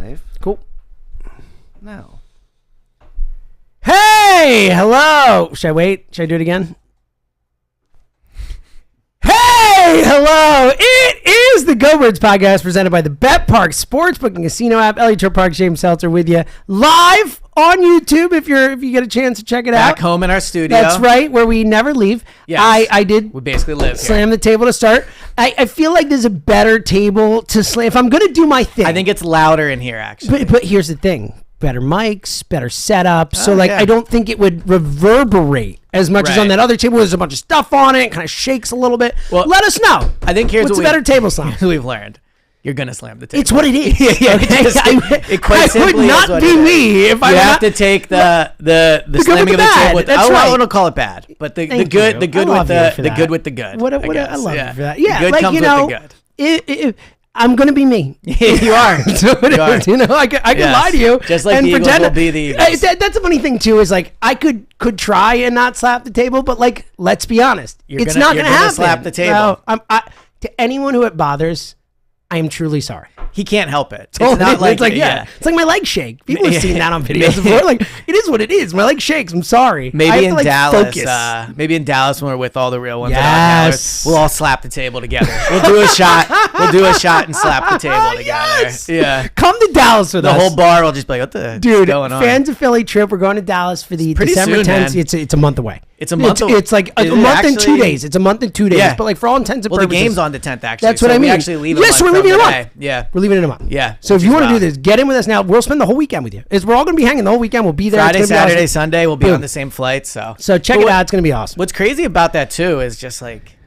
live. Cool. No. Hey, hello. Should I wait? Should I do it again? Hey, hello. It is the Go Birds podcast presented by the Bet Park Sportsbook and Casino app. Eliot Shorr-Parks, James Seltzer with you live on YouTube if you get a chance to check it out. Back home in our studio. That's right, where we never leave. Yes. I did. We basically live slam the table to start. I feel like there's a better table to slam. If I'm going to do my thing. I think it's louder in here, actually. But here's the thing. Better mics, better setup. So, I don't think it would reverberate as much as on that other table. There's a bunch of stuff on it. It kind of shakes a little bit. Well, let us know. I think here's what's a better table slam. Here's what we've learned. You're going to slam the table. It's what it is. It would not be me if I have to take the slamming of the table. I want to call it bad, but the good with the good. I love you for that. Yeah, the good comes with the good. I'm going to be me. You are. So I can lie to you. Just like the Eagles will be the Eagles. That's a funny thing, too, is I could try and not slap the table, but let's be honest. It's not going to happen. Slap the table. To anyone who it bothers, I am truly sorry. He can't help it. It's not like it's like my leg shake. People have seen that on videos before. It is what it is. My leg shakes. I'm sorry. Maybe in Dallas. Maybe in Dallas when we're with all the real ones. Yes. We'll all slap the table together. We'll do a shot. and slap the table together. Yes. Yeah. Come to Dallas with us. The whole bar will just be like, what the dude, going on? Fans of Philly trip. We're going to Dallas for the December 10th. It's a month away. It's a month. It's like a month and 2 days. It's a month and 2 days. Yeah. But for all intents and purposes, the game's on the 10th. Actually, that's what I mean. We actually leave. Yes, we're leaving in a month. Yeah, we're leaving in a month. Yeah. So if you want to do this, get in with us now. We'll spend the whole weekend with you. We're all going to be hanging the whole weekend. We'll be there Friday, Saturday, Sunday. We'll be on the same flight. So check it out. It's going to be awesome. What's crazy about that too is just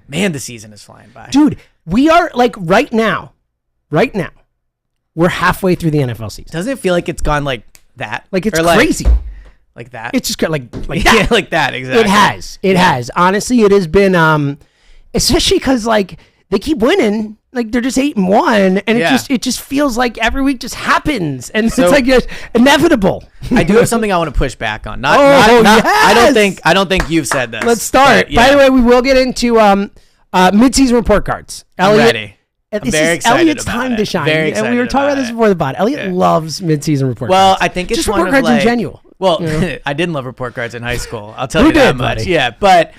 man, the season is flying by. Dude, we are right now, we're halfway through the NFL season. Doesn't it feel like it's gone like that? It's crazy. Like that? It's just like that. Yeah, like that, exactly. It has. Honestly, it has been, especially because they keep winning. They're just 8-1, and it just feels like every week just happens, and it's just inevitable. I do have something I want to push back on. Yes. I don't think you've said this. Let's start. By the way, we will get into midseason report cards. Elliot, I'm ready. I'm very excited Elliot's about time it. to shine. Very excited and we were talking about this before the pod. Elliot loves midseason report cards. Well, I think it's just one report of cards in general. Well, I didn't love report cards in high school. I'll tell you that much. Buddy? Yeah, but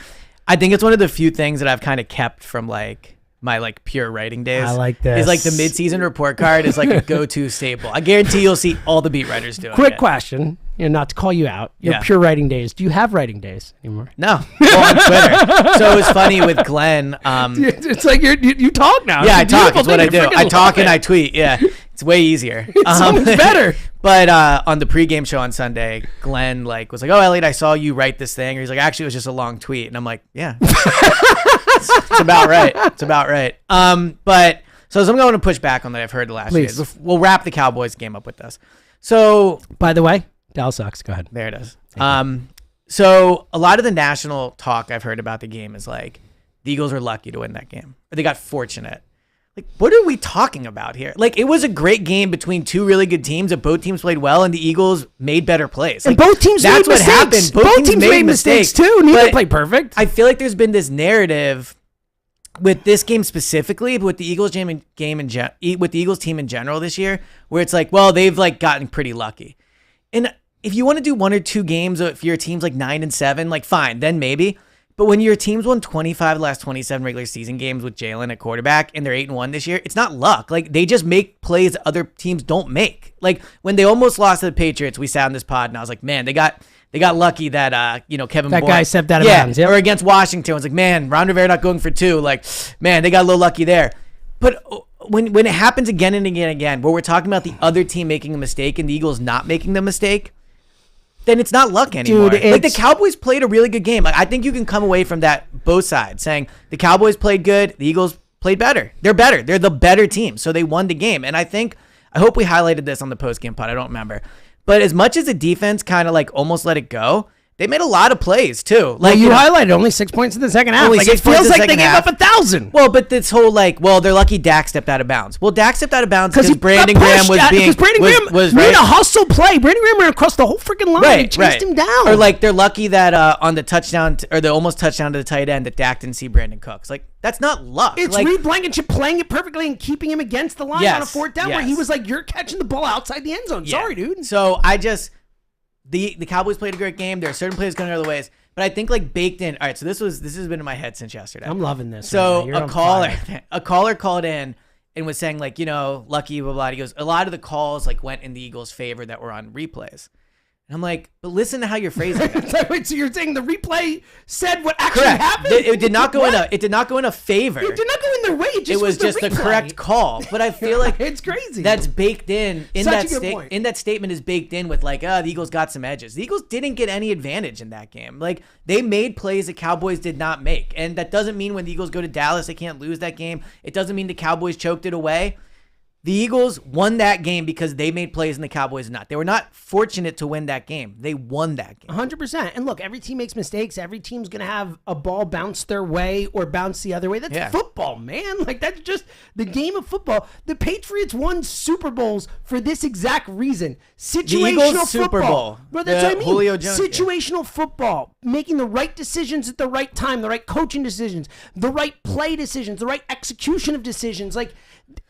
I think it's one of the few things that I've kind of kept from my pure writing days. I like this. Is the midseason report card is a go-to staple. I guarantee you'll see all the beat writers doing it. Quick question, not to call you out. Your pure writing days. Do you have writing days anymore? No. Well, on Twitter. So it was funny with Glenn. It's like you talk now. Yeah, I talk. It's what I do. I talk and I tweet. Yeah, it's way easier. It's so much better. But on the pregame show on Sunday, Glenn was like, "Oh, Elliot, I saw you write this thing." Or he's like, "Actually, it was just a long tweet." And I'm like, "Yeah, it's about right. It's about right." But so I'm going to push back on that. I've heard the last few days. We'll wrap the Cowboys game up with this. So, by the way, Dallas sucks. Go ahead. There it is. So a lot of the national talk I've heard about the game is the Eagles are lucky to win that game, or they got fortunate. What are we talking about here? It was a great game between two really good teams that both teams played well, and the Eagles made better plays. And both teams made mistakes. Happened. Both teams made mistakes too. Neither played perfect. I feel like there's been this narrative with this game specifically, but with the Eagles with the Eagles team in general this year, where it's they've gotten pretty lucky. And if you want to do one or two games, if your team's 9-7, fine, then maybe. But when your team's won 25 of the last 27 regular season games with Jalen at quarterback and they're 8-1 this year, it's not luck. They just make plays that other teams don't make. When they almost lost to the Patriots, we sat in this pod and I was like, man, they got lucky that Kevin Bourne. That guy stepped out of bounds. Or against Washington, I was like, man, Ron Rivera not going for 2. Man, they got a little lucky there. But when it happens again and again and again, where we're talking about the other team making a mistake and the Eagles not making the mistake, then it's not luck anymore. Dude, the Cowboys played a really good game. I think you can come away from that both sides saying the Cowboys played good, the Eagles played better. They're better. They're the better team, so they won the game. And I hope we highlighted this on the post-game pod. I don't remember. But as much as the defense kind of almost let it go, They made a lot of plays too. Like you highlighted, only 6 points in the second half. Only Like, 6 it points feels in the like they second gave half. up 1,000. Well, but this whole they're lucky Dak stepped out of bounds. Well, Dak stepped out of bounds because he Brandon got Graham pushed was out, being because Brandon Graham was made right. a hustle play. Brandon Graham ran across the whole freaking line and chased him down. Or like they're lucky that on the touchdown or the almost touchdown to the tight end that Dak didn't see Brandon Cooks. Like that's not luck. It's like, Reed Blankenship playing it perfectly and keeping him against the line on a fourth down where he was like, "You're catching the ball outside the end zone." Yeah. Sorry, dude. So I just the Cowboys played a great game. There are certain plays going other ways. But I think like baked in. All right, so this has been in my head since yesterday. I'm loving this. So right now. a caller called in and was saying like, lucky blah blah. He goes, a lot of the calls like went in the Eagles' favor that were on replays. And I'm like, but listen to how you're phrasing it. Wait, so you're saying the replay said what actually Correct. happened? It did not go in a favor. It did not go in their way. It was just the correct call. But I feel like it's crazy. That's baked in Such a good point. in that statement is baked in with like, the Eagles got some edges. The Eagles didn't get any advantage in that game. Like they made plays that Cowboys did not make. And that doesn't mean when the Eagles go to Dallas they can't lose that game. It doesn't mean the Cowboys choked it away. The Eagles won that game because they made plays and the Cowboys did not. They were not fortunate to win that game. They won that game. 100%. And look, every team makes mistakes. Every team's going to have a ball bounce their way or bounce the other way. That's football, man. Like, that's just the game of football. The Patriots won Super Bowls for this exact reason. Situational Eagles football. Super Bowl. Bro, that's what I mean. Julio Jones, situational football. Making the right decisions at the right time, the right coaching decisions, the right play decisions, the right execution of decisions. Like,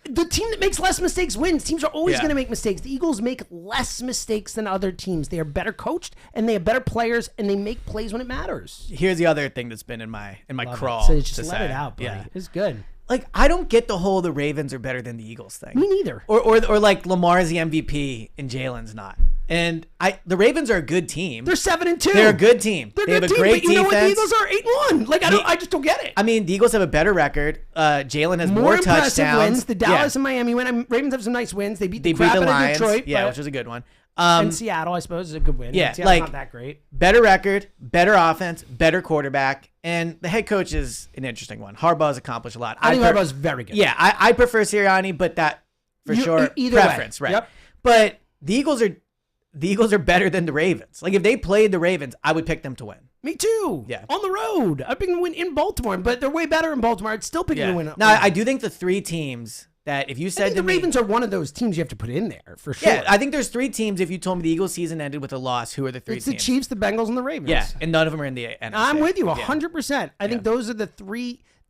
the team that makes less mistakes wins. Teams are always going to make mistakes. The Eagles make less mistakes than other teams. They are better coached and they have better players and they make plays when it matters. Here's the other thing that's been in my crawl. So just let it out, buddy. Yeah. It's good. Like I don't get the whole the Ravens are better than the Eagles thing. Me neither. Or like Lamar's the MVP and Jalen's not. And the Ravens are a good team. They're 7-2. They're a good team. They have good a great team, but you know what? The defense. Eagles are 8-1. Like I just don't get it. I mean, the Eagles have a better record. Jalen has more impressive touchdowns. wins. The Dallas and Miami win. Ravens have some nice wins. They beat the crap out of Lions. Detroit. Yeah, which was a good one. And Seattle, I suppose, is a good win. Yeah, Seattle's like not that great. Better record, better offense, better quarterback, and the head coach is an interesting one. Harbaugh's accomplished a lot. I think Harbaugh's very good. Yeah, I prefer Sirianni, but that for sure either preference, way. right? Yep. But the Eagles are better than the Ravens. Like if they played the Ravens, I would pick them to win. Me too. Yeah. On the road, I pick them to win in Baltimore, but they're way better in Baltimore. I'd still pick them to win. Now I do think the three teams that if you said the Ravens are one of those teams you have to put in there for sure. Yeah, I think there's three teams. If you told me the Eagles season ended with a loss, who are the three it's teams? the Chiefs, the Bengals, and the Ravens. Yeah, and none of them are in the NFC. I'm with you 100%. I think those are the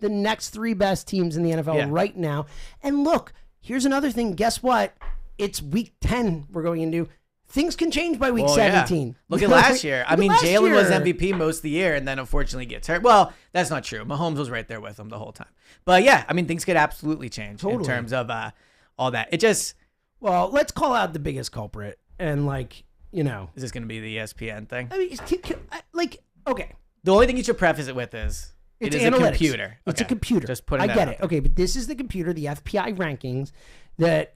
next three best teams in the NFL right now. And look, here's another thing. Guess what? It's week 10 we're going into. Things can change by week 17. Yeah. Look at last year. I mean, Jalen was year. MVP most of the year and then unfortunately gets hurt. Well, that's not true. Mahomes was right there with him the whole time. But yeah, I mean, things could absolutely change in terms of all that. It just... Well, let's call out the biggest culprit and is this going to be the ESPN thing? I mean, okay. The only thing you should preface it with is it is analytics. a computer. It's a computer. Just putting that I get out it. there. Okay, but this is the computer, the FPI rankings that,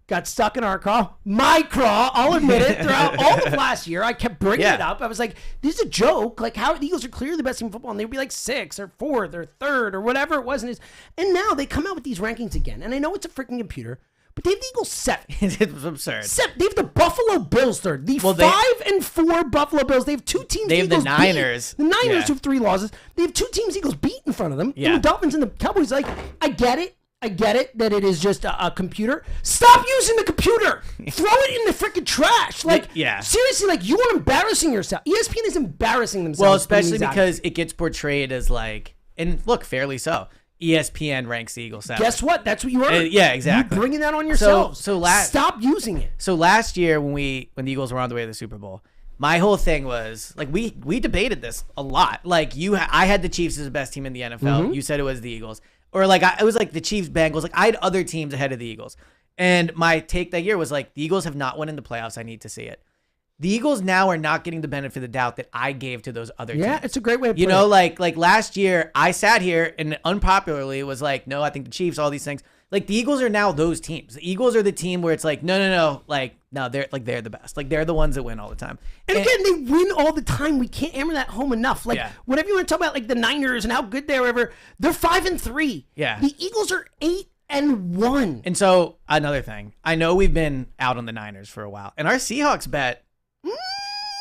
got stuck in our crawl. My crawl, I'll admit it. Throughout all of last year, I kept bringing it up. I was like, this is a joke. Like, how the Eagles are clearly the best team in football, and they'd be like 6th or 4th or 3rd or whatever it was. And now they come out with these rankings again. And I know it's a freaking computer, but they have the Eagles 7th. It's absurd. They have the Buffalo Bills 3rd. The 5-4 Buffalo Bills. They have two teams. They have the Niners. The Niners who have 3 losses. They have two teams Eagles beat in front of them. Yeah. And the Dolphins and the Cowboys. Like, I get it that it is just a computer. Stop using the computer. Throw it in the freaking trash. Like, seriously, you are embarrassing yourself. ESPN is embarrassing themselves. Well, especially because it gets portrayed as and look, fairly so. ESPN ranks the Eagles 7th. Guess what? That's what you are. Yeah, exactly. You're bringing that on yourselves. Stop using it. So last year when the Eagles were on the way to the Super Bowl, my whole thing was we debated this a lot. I had the Chiefs as the best team in the NFL. Mm-hmm. You said it was the Eagles. Or it was the Chiefs, Bengals. I had other teams ahead of the Eagles. And my take that year was the Eagles have not won in the playoffs. I need to see it. The Eagles now are not getting the benefit of the doubt that I gave to those other teams. Yeah, it's a great way of putting it. Like last year, I sat here and unpopularly was no, I think the Chiefs, all these things. The Eagles are now those teams. The Eagles are the team where it's no. No, they're the best. They're the ones that win all the time. And again, they win all the time. We can't hammer that home enough. Whatever you want to talk about, the Niners and how good they are, they're 5-3. Yeah. The Eagles are 8-1. And so another thing, I know we've been out on the Niners for a while, and our Seahawks bet.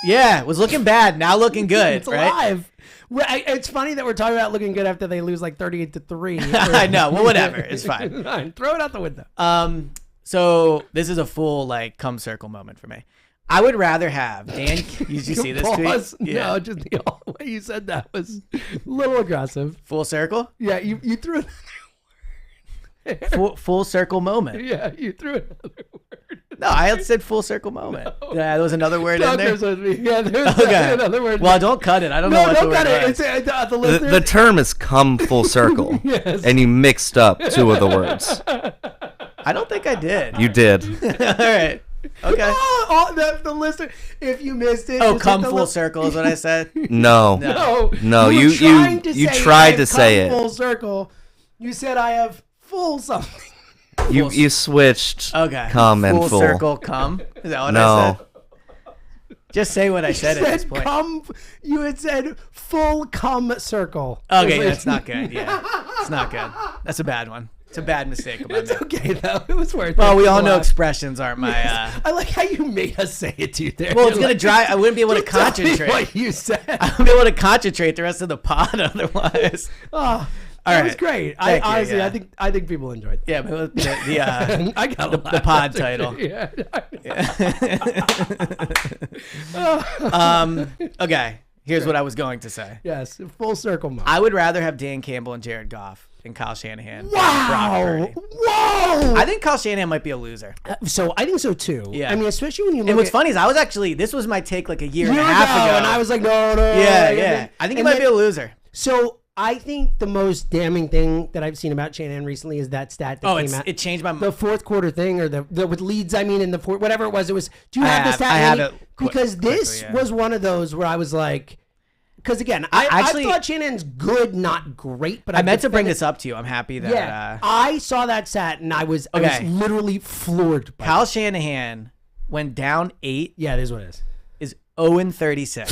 Yeah, was looking bad. Now looking good. It's right? alive. It's funny that we're talking about looking good after they lose like 38-3. I know. Well, whatever. It's fine. Fine. Throw it out the window. So this is a full like come circle moment for me. I would rather have Dan. Did you see this Pause. tweet? Yeah. No, just the way you said that was a little aggressive. Full circle. Yeah, you threw it. Full circle moment. Yeah, you threw another word. No, I had said full circle moment. Yeah, there was another word in there. Yeah, there's another word. Well, don't cut it. I don't know what the word it. was. It's, The term is come full circle. Yes. And you mixed up two of the words. I don't think I did. You did. All right. Okay. The listener, if you missed it. Oh, come full circle is what I said. No. No, you tried to say it. Full circle. You said I have full something. You switched. Okay. Come and full. Full circle come. Is that what No. I said? Just say what I said at this point. You had said full cum circle. Okay, that's not good. Yeah, it's not good. That's a bad one. It's a bad mistake. It's okay though. It was worth it. Well, we all know expressions aren't my. I like how you made us say it to you there. Well, it's gonna dry. I wouldn't be able to Tell me concentrate. what you said. I wouldn't be able to concentrate the rest of the pod otherwise. That All was right. great. Thank you, Honestly, yeah. I think people enjoyed it. Yeah, but I got the pod title. Yeah. Okay. Here's what I was going to say. Yes, full circle moment. I would rather have Dan Campbell and Jared Goff than Kyle Shanahan. Wow! Whoa! I think Kyle Shanahan might be a loser. So I think so too. Yeah. I mean, especially when you look And what's at funny is this was my take like a year and a half ago. and I was like, no. Yeah. I think he might be a loser. So I think the most damning thing that I've seen about Shanahan recently is that stat that came out. It changed my mind. The fourth quarter thing, or the with leads. I mean, in the fourth, whatever it was. Do you have the stat? I have it because this quickly, yeah. was one of those where I was like. Because again, I thought Shanahan's good, not great. But I meant to bring this up to you. I'm happy that. Yeah, I saw that stat and I was literally floored. By Kyle Shanahan went down 8. Yeah, it is what it is. Is 0-36.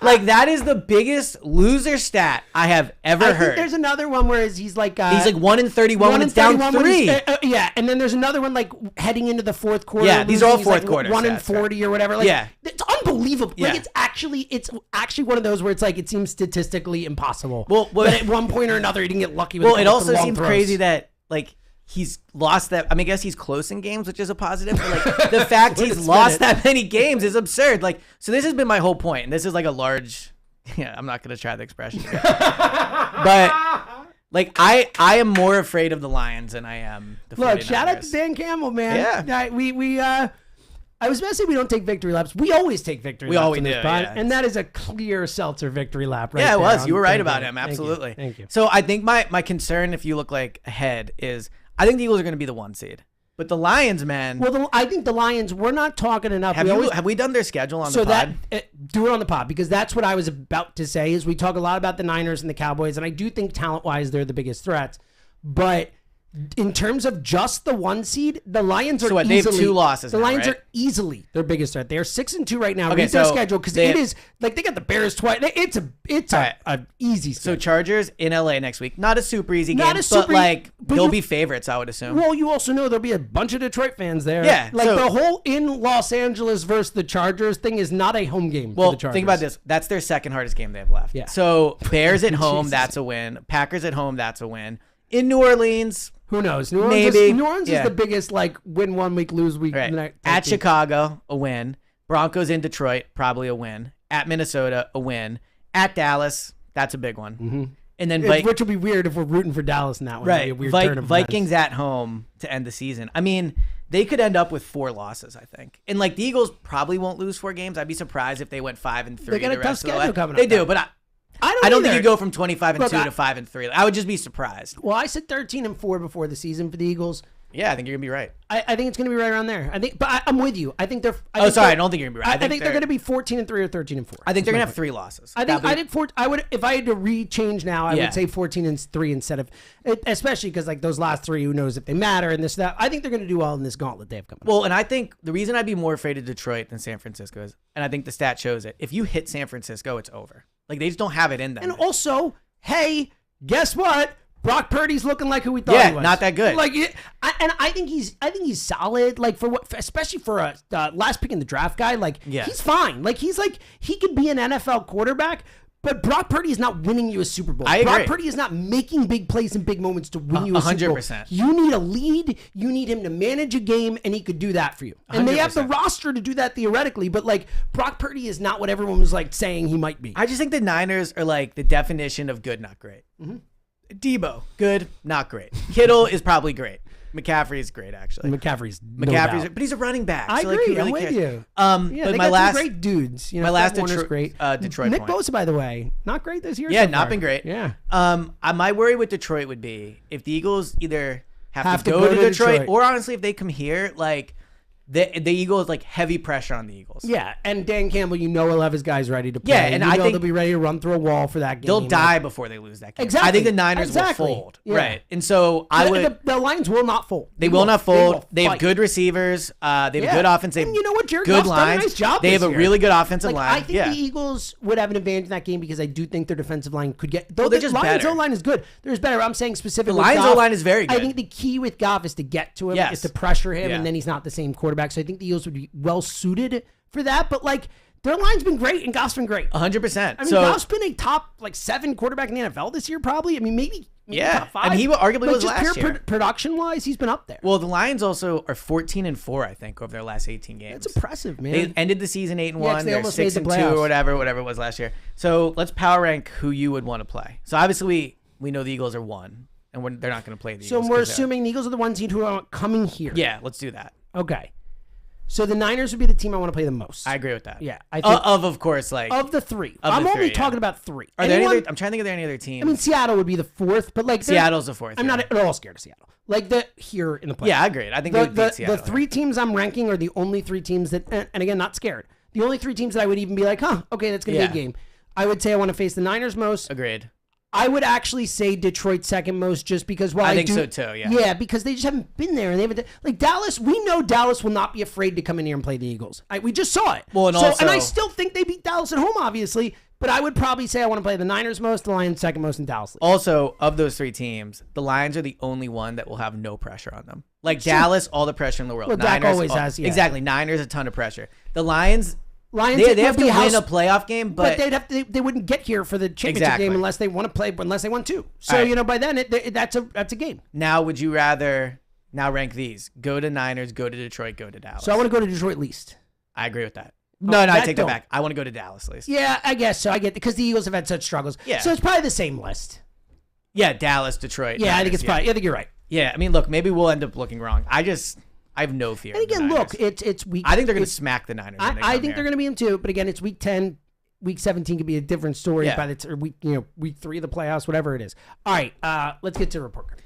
Like that is the biggest loser stat I have ever I heard. think there's another one where he's like 1-31 when it's down 3. Yeah, and then there's another one like heading into the fourth quarter. Yeah, these are all he's fourth like quarter 1-40 or whatever. Like, Yeah. it's unbelievable. Yeah. Like it's actually one of those where it's like it seems statistically impossible. Well, but at one point or another, he didn't get lucky with. Well, it also the wrong seems throws. crazy that like he's lost that. I mean, I guess he's close in games, which is a positive. But like the fact he's lost that many games is absurd. Like, so this has been my whole point, and this is like a large. Yeah, I'm not gonna try the expression, but like I am more afraid of the Lions than I am the 49ers. Look, shout out to Dan Campbell, man. Yeah. I was going to say we don't take victory laps. We always take victory laps. We always in this do, pod, yeah. and that is a clear Seltzer victory lap right Yeah, it there was. on You were right Dan about Campbell. him. Absolutely. Thank you. So I think my concern, if you look like ahead, is I think the Eagles are going to be the 1 seed, but the Lions, man. Well, I think the Lions. We're not talking enough. Have we done their schedule on the pod? Do it on the pod because that's what I was about to say. Is we talk a lot about the Niners and the Cowboys, and I do think talent-wise they're the biggest threats, but. In terms of just the 1 seed, the Lions are so what, easily. they have 2 losses. The now, Lions right? are easily their biggest threat. They are 6-2 right now. Okay, Read their so schedule because they it have- is like they got the Bears twice. It's a easy. So schedule. Chargers in LA next week. Not a super easy game, Not a super but like but they'll you- be favorites, I would assume. Well, you also know there'll be a bunch of Detroit fans there. Yeah, like so- the whole in Los Angeles versus the Chargers thing is not a home game. Well, for the Chargers. think about this. That's their second hardest game they have left. Yeah. So Bears at home, Jesus. that's a win. Packers at home, that's a win. In New Orleans, Who knows? New Orleans, maybe. New Orleans Yeah. is the biggest like win 1 week, lose week. right. type At thing. Chicago, a win. Broncos in Detroit, probably a win. At Minnesota, a win. At Dallas, that's a big one. Mm-hmm. And then Which would be weird if we're rooting for Dallas in that one. It'd be right, a weird turn of Vikings events. at home to end the season. I mean, they could end up with 4 losses, I think. And like the Eagles probably won't lose 4 games. I'd be surprised if they went 5-3. They got a tough schedule coming up. They do, but I don't think either. you go from 25-2 Look, to 5-3. I would just be surprised. Well, I said 13-4 before the season for the Eagles. Yeah, I think you're gonna be right. I think it's going to be right around there. I'm with you. I think they're. I don't think you're gonna be right. I think they're going to be 14-3 or 13-4. I think they're gonna have 3 losses. I would if I had to re-change now, I Yeah. would say 14-3 instead of, especially because like those last 3, who knows if they matter and this that. I think they're going to do well in this gauntlet they have coming. Well, and I think the reason I'd be more afraid of Detroit than San Francisco is, and I think the stat shows it. If you hit San Francisco, it's over. Like they just don't have it in them. And also, hey, guess what? Brock Purdy's looking like who we thought he was. not that good. Like, I think he's solid. Like especially for a last pick in the draft guy. Like, he's fine. Like he could be an NFL quarterback. But Brock Purdy is not winning you a Super Bowl. I agree. Brock Purdy is not making big plays in big moments to win you a Super Bowl. 100%. You need a lead. You need him to manage a game, and he could do that for you. And they have the roster to do that theoretically. But like Brock Purdy is not what everyone was like saying he might be. I just think the Niners are like the definition of good, not great. Mm-hmm. Debo, good, not great. Kittle is probably great. McCaffrey is great, actually. McCaffrey's, but he's a running back. I so agree. Like, I'm with you. Yeah, but my last great dudes. You know, my last great. Detroit Nick point. Bosa, by the way, not great this year. Yeah, so not far. been great. Yeah. My worry with Detroit would be if the Eagles either have to go to Detroit, or honestly, if they come here, like the Eagles, like heavy pressure on the Eagles. Yeah, and Dan Campbell, will have his guys ready to play. Yeah, and I think they'll be ready to run through a wall for that game. They'll die before they lose that game. Exactly. I think the Niners will fold. Yeah. Right. And so the Lions will not fold. They will not fold. They have fight. good receivers. They have a good offense. They have And you know what? Jared good Goff's done a lines. nice job They have this a year. really good offensive line. I think the Eagles would have an advantage in that game because I do think their defensive line could get. Though they're the just Lions' better. O-line is good. There's better. I'm saying specifically. The Lions' Goff, O-line is very good. I think the key with Goff is to get to him, Yes. is to pressure him, Yeah. and then he's not the same quarterback. So I think the Eagles would be well suited for that. But like their line's been great and Goff's been great. 100%. I mean, Goff's been a top 7 quarterback in the NFL this year, probably. I mean, maybe top 5. And he arguably was just last pure year. Production wise, he's been up there. Well, the Lions also are 14-4, I think, over their last 18 games. That's impressive, man. They ended the season 8-1. they They're almost made the 6-2 playoffs. or whatever it was last year. So let's power rank who you would want to play. So obviously we know the Eagles are 1, and they're not going to play the Eagles. So we're assuming the Eagles are the ones who are coming here. Yeah, let's do that. Okay. So the Niners would be the team I want to play the most. I agree with that. Yeah, I think of course, like of the 3. of I'm the only 3, talking about 3. Are there any other? I'm trying to think of there any other teams. I mean, Seattle would be the 4th, but like Seattle's the 4th. I'm not at all scared of Seattle. Like here in the playoffs. Yeah, I agree. I think they would beat Seattle. The 3 teams I'm ranking are the only 3 teams that, and again, not scared. The only 3 teams that I would even be like, okay, that's gonna be a game. I would say I want to face the Niners most. Agreed. I would actually say Detroit second most, just because I think so too. Yeah. Yeah, because they just haven't been there, and they haven't like Dallas. We know Dallas will not be afraid to come in here and play the Eagles. We just saw it. Well, and I still think they beat Dallas at home, obviously. But I would probably say I want to play the Niners most, the Lions second most, and Dallas league. Also, of those 3 teams, the Lions are the only one that will have no pressure on them. Like Dallas, all the pressure in the world. Well, Dak Niners always has, yeah. Exactly. Niners, a ton of pressure. The Lions Lions they have to win a playoff game, but they wouldn't get here for the championship game unless they want to play, unless they want to. So by then that's a game. Now, would you rather rank these? Go to Niners, go to Detroit, go to Dallas. So I want to go to Detroit least. I agree with that. No, I take that back. I want to go to Dallas least. Yeah, I guess so. I get because the Eagles have had such struggles. Yeah. So it's probably the same list. Yeah, Dallas, Detroit. Yeah, Niners, I think it's probably. I think you're right. Yeah, I mean, look, maybe we'll end up looking wrong. I have no fear. And again, look, it's week. I think they're going to smack the Niners. I think they're going to be in 2, but again, it's week 10. Week 17 could be a different story by the or week 3 of the playoffs, whatever it is. All right, let's get to report cards.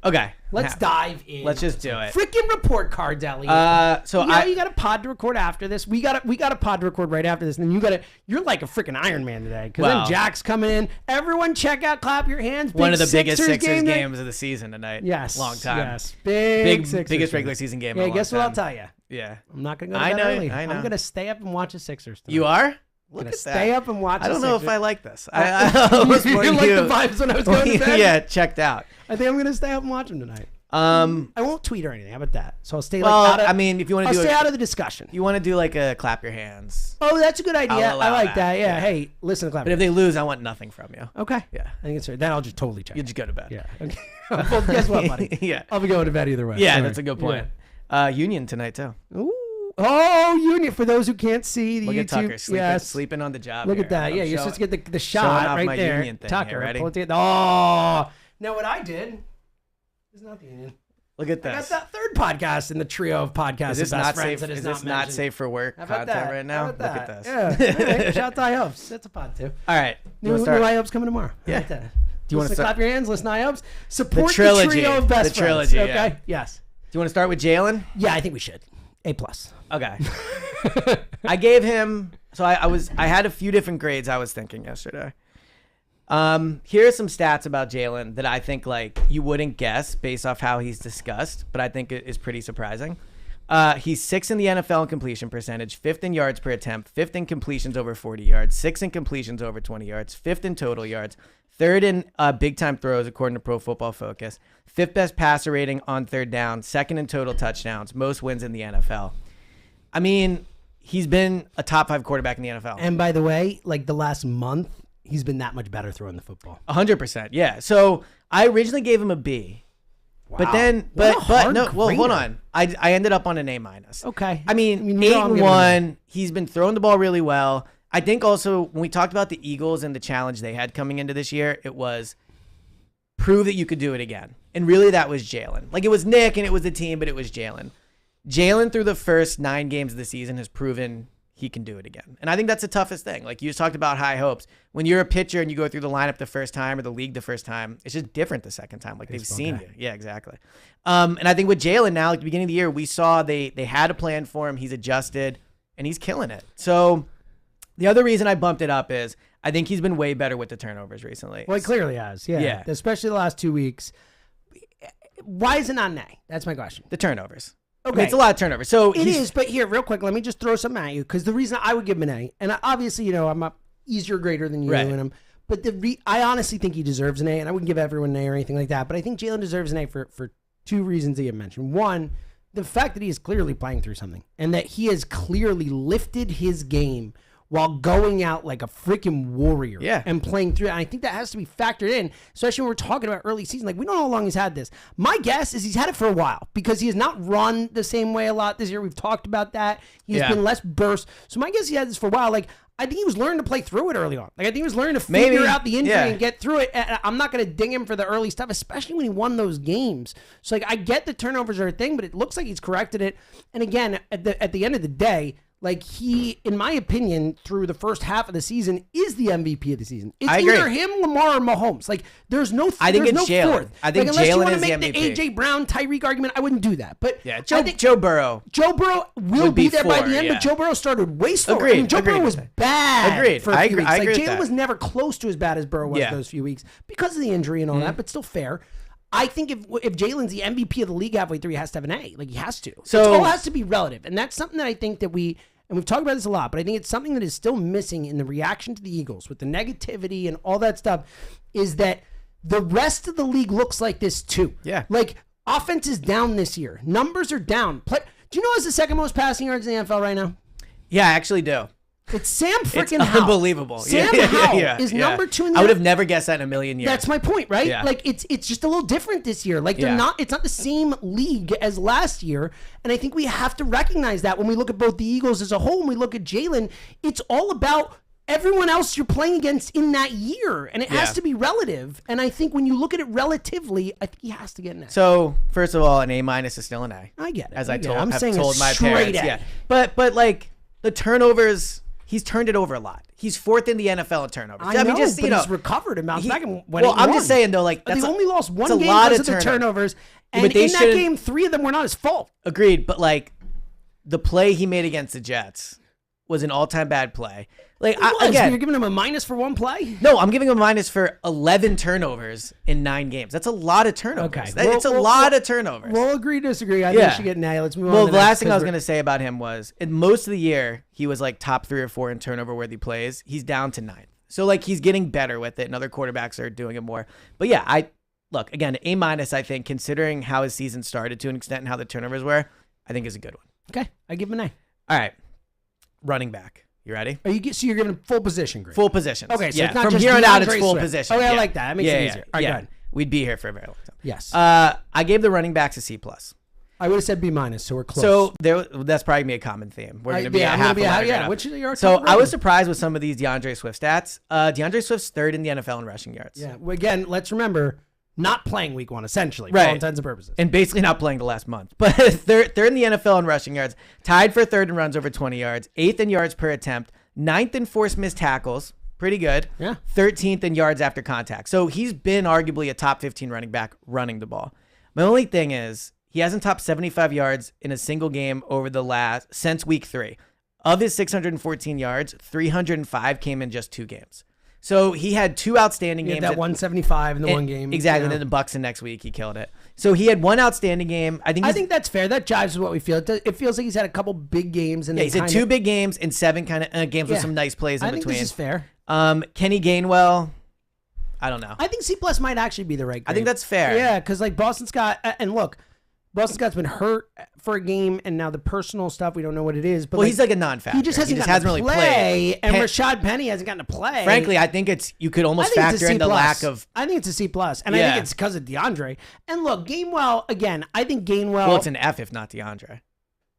Okay, let's dive in. Let's just do it. Freaking report cards, Elliot. So you got a pod to record after this. We got a pod to record right after this, and then you're like a freaking Iron Man today because then Jack's coming in. Everyone, check out, clap your hands. One of the biggest Sixers games of the season tonight. Yes, long time. Yes, biggest regular season game. Yeah, guess what I'll tell you. Yeah, I'm not gonna go to bed early. I know. I'm gonna stay up and watch the Sixers tonight. You are? Look at that. Stay up and watch. I don't know if I like this. You like the vibes when I was going to bed? Yeah, checked out. I think I'm gonna stay up and watch them tonight. I won't tweet or anything. How about that? So I'll stay out of. I mean, if you want to stay out of the discussion. You want to do like a clap your hands. Oh, that's a good idea. I like that. Yeah. Hey, listen to clap. But if they lose, I want nothing from you. Okay. Yeah. I think it's fair. Then I'll just totally check. You just go to bed. Yeah. Okay. Well, guess what, buddy? Yeah. I'll be going to bed either way. Yeah, that's a good point. Yeah. Union tonight too. Ooh. Oh, Union. For those who can't see the Look YouTube. at Tucker sleeping on the job. Look at that. Yeah, you're supposed to get the shot right there. Union thing Tucker. here, ready? Oh. Now what I did is not the Union. Look at this. I got that third podcast in the trio of podcasts. Is this of not best safe? friends Is this not safe for work content right now? Look at this. Yeah. All right. Shout out to iHopes. That's a pod too. All right. New iHopes coming tomorrow. Yeah. Do you want to clap your hands? Listen to iHopes. Support the trio of best friends. Okay. Yeah. Yes. Do you want to start with Jalen? Yeah, I think we should. A+. Okay. I gave him. So I had a few different grades I was thinking yesterday. Here are some stats about Jalen that I think like you wouldn't guess based off how he's discussed, but I think it is pretty surprising. He's 6th in the NFL in completion percentage, 5th in yards per attempt, 5th in completions over 40 yards, 6th in completions over 20 yards, 5th in total yards, third in big time throws according to Pro Football Focus, fifth best passer rating on third down, second in total touchdowns, most wins in the NFL. I mean, he's been a top 5 quarterback in the NFL. And by the way, like the last month, he's been that much better throwing the football. 100%. Yeah. So I originally gave him a B. Wow. But then, hold on. I ended up on an A-. Okay. I mean 8-1. He's been throwing the ball really well. I think also when we talked about the Eagles and the challenge they had coming into this year, it was prove that you could do it again. And really that was Jalen. Like it was Nick and it was the team, but it was Jalen. Jalen through the first 9 games of the season has proven he can do it again. And I think that's the toughest thing. Like you just talked about high hopes. When you're a pitcher and you go through the lineup the first time or the league the first time, it's just different the second time. Like they've seen you. Yeah, exactly. And I think with Jalen now, at the beginning of the year, we saw they had a plan for him. He's adjusted and he's killing it. So the other reason I bumped it up is I think he's been way better with the turnovers recently. Well, he clearly has. Yeah. Especially the last 2 weeks. Why is it not an A? That's my question. The turnovers. Okay. I mean, it's a lot of turnovers. So it is, but here, real quick, let me just throw something at you because the reason I would give him an A, and obviously, I'm a easier grader than you, right. But I honestly think he deserves an A, and I wouldn't give everyone an A or anything like that. But I think Jalen deserves an A for 2 reasons that you mentioned. One, the fact that he is clearly playing through something, and that he has clearly lifted his game while going out like a freaking warrior and playing through it. And I think that has to be factored in, especially when we're talking about early season. Like, we don't know how long he's had this. My guess is he's had it for a while because he has not run the same way a lot this year. We've talked about that. He's been less burst. So my guess he had this for a while. Like, I think he was learning to play through it early on. Like, I think he was learning to figure out the injury and get through it. And I'm not going to ding him for the early stuff, especially when he won those games. So, like, I get the turnovers are a thing, but it looks like he's corrected it. And again, at the end of the day, like he, in my opinion, through the first half of the season, is the MVP of the season. It's either him, Lamar, or Mahomes. Like there's no. I think it's Jalen. Fourth. I think like, Jalen is the MVP. Unless you want to make the AJ Brown, Tyreek argument, I wouldn't do that. But yeah, Joe Burrow. Joe Burrow will be there by the end, but Joe Burrow started way slower. Agreed. I mean, Joe Burrow was bad. Agreed. For a few weeks. I agree. Like Jalen was never close to as bad as Burrow was those few weeks because of the injury and all that. But still fair. I think if Jalen's the MVP of the league halfway through, he has to have an A. Like he has to. So it all has to be relative, and that's something that I think that and we've talked about this a lot, but I think it's something that is still missing in the reaction to the Eagles with the negativity and all that stuff is that the rest of the league looks like this too. Yeah. Like offense is down this year. Numbers are down. Do you know who's the second most passing yards in the NFL right now? Yeah, I actually do. It's Sam freaking Howell. Unbelievable. Sam Howell is number 2 in the I would have never guessed that in a million years. That's my point, right? Yeah. Like it's just a little different this year. Like it's not the same league as last year. And I think we have to recognize that when we look at both the Eagles as a whole and we look at Jalen, it's all about everyone else you're playing against in that year. And it has to be relative. And I think when you look at it relatively, I think he has to get an A. So, first of all, an A- is still an A. I get it. As I I'm have saying told my straight parents. A. Yeah. But like the turnovers, he's turned it over a lot. He's 4th in the NFL in turnovers. I mean, just, but he's recovered and bounced back and went. Well, I'm just saying though, like they only lost one game because of the turnovers, and in that game, 3 of them were not his fault. Agreed, but like the play he made against the Jets was an all-time bad play. Like again, you're giving him a minus for one play? No, I'm giving him a minus for 11 turnovers in 9 games. That's a lot of turnovers. Okay, it's a lot of turnovers. We'll agree to disagree. I think you should get an A. Let's move on. Well, the last thing I was going to say about him was, in most of the year, he was like top 3 or 4 in turnover-worthy plays. He's down to 9th. So like he's getting better with it, and other quarterbacks are doing it more. But yeah, look again, A-, I think, considering how his season started to an extent and how the turnovers were, I think is a good one. Okay, I give him an A. All right, running back. You ready? So you're giving full position grade? Full positions. Okay, so it's not from just here on out, it's DeAndre full Swift. position. Okay, I like that. That makes it easier. All right, go ahead. We'd be here for a very long time. Yes. I gave the running backs a C+. I would have said B-, so we're close. So that's probably going to be a common theme. We're going to be a half a Which is your So I was surprised with some of these DeAndre Swift stats. DeAndre Swift's 3rd in the NFL in rushing yards. Yeah. Well, again, let's remember, not playing week 1, essentially, for right. all intents and purposes. And basically not playing the last month. But third in the NFL in rushing yards, tied for 3rd in runs over 20 yards, 8th in yards per attempt, 9th in forced missed tackles, pretty good. Yeah. 13th in yards after contact. So he's been arguably a top 15 running back running the ball. My only thing is he hasn't topped 75 yards in a single game since week 3. Of his 614 yards, 305 came in just 2 games. So he had 2 outstanding games. That 175 in the one game. Exactly. And then the Bucks in next week, he killed it. So he had 1 outstanding game. I think that's fair. That jives with what we feel. It feels like he's had a couple big games. And he's had 2 big games and 7 kind of games with some nice plays in between. I think this is fair. Kenny Gainwell, I don't know. I think C plus might actually be the right grade. I think that's fair. Yeah, because like Boston Scott, and look, Boston Scott's been hurt for a game, and now the personal stuff, we don't know what it is. But well, he's like a non-factor. He just hasn't really played. And Rashad Penny hasn't gotten to play. Frankly, I think you could almost factor in the lack of. I think it's a C plus, and I think it's because of DeAndre. And look, Gainwell again. I think Gainwell. Well, it's an F if not DeAndre.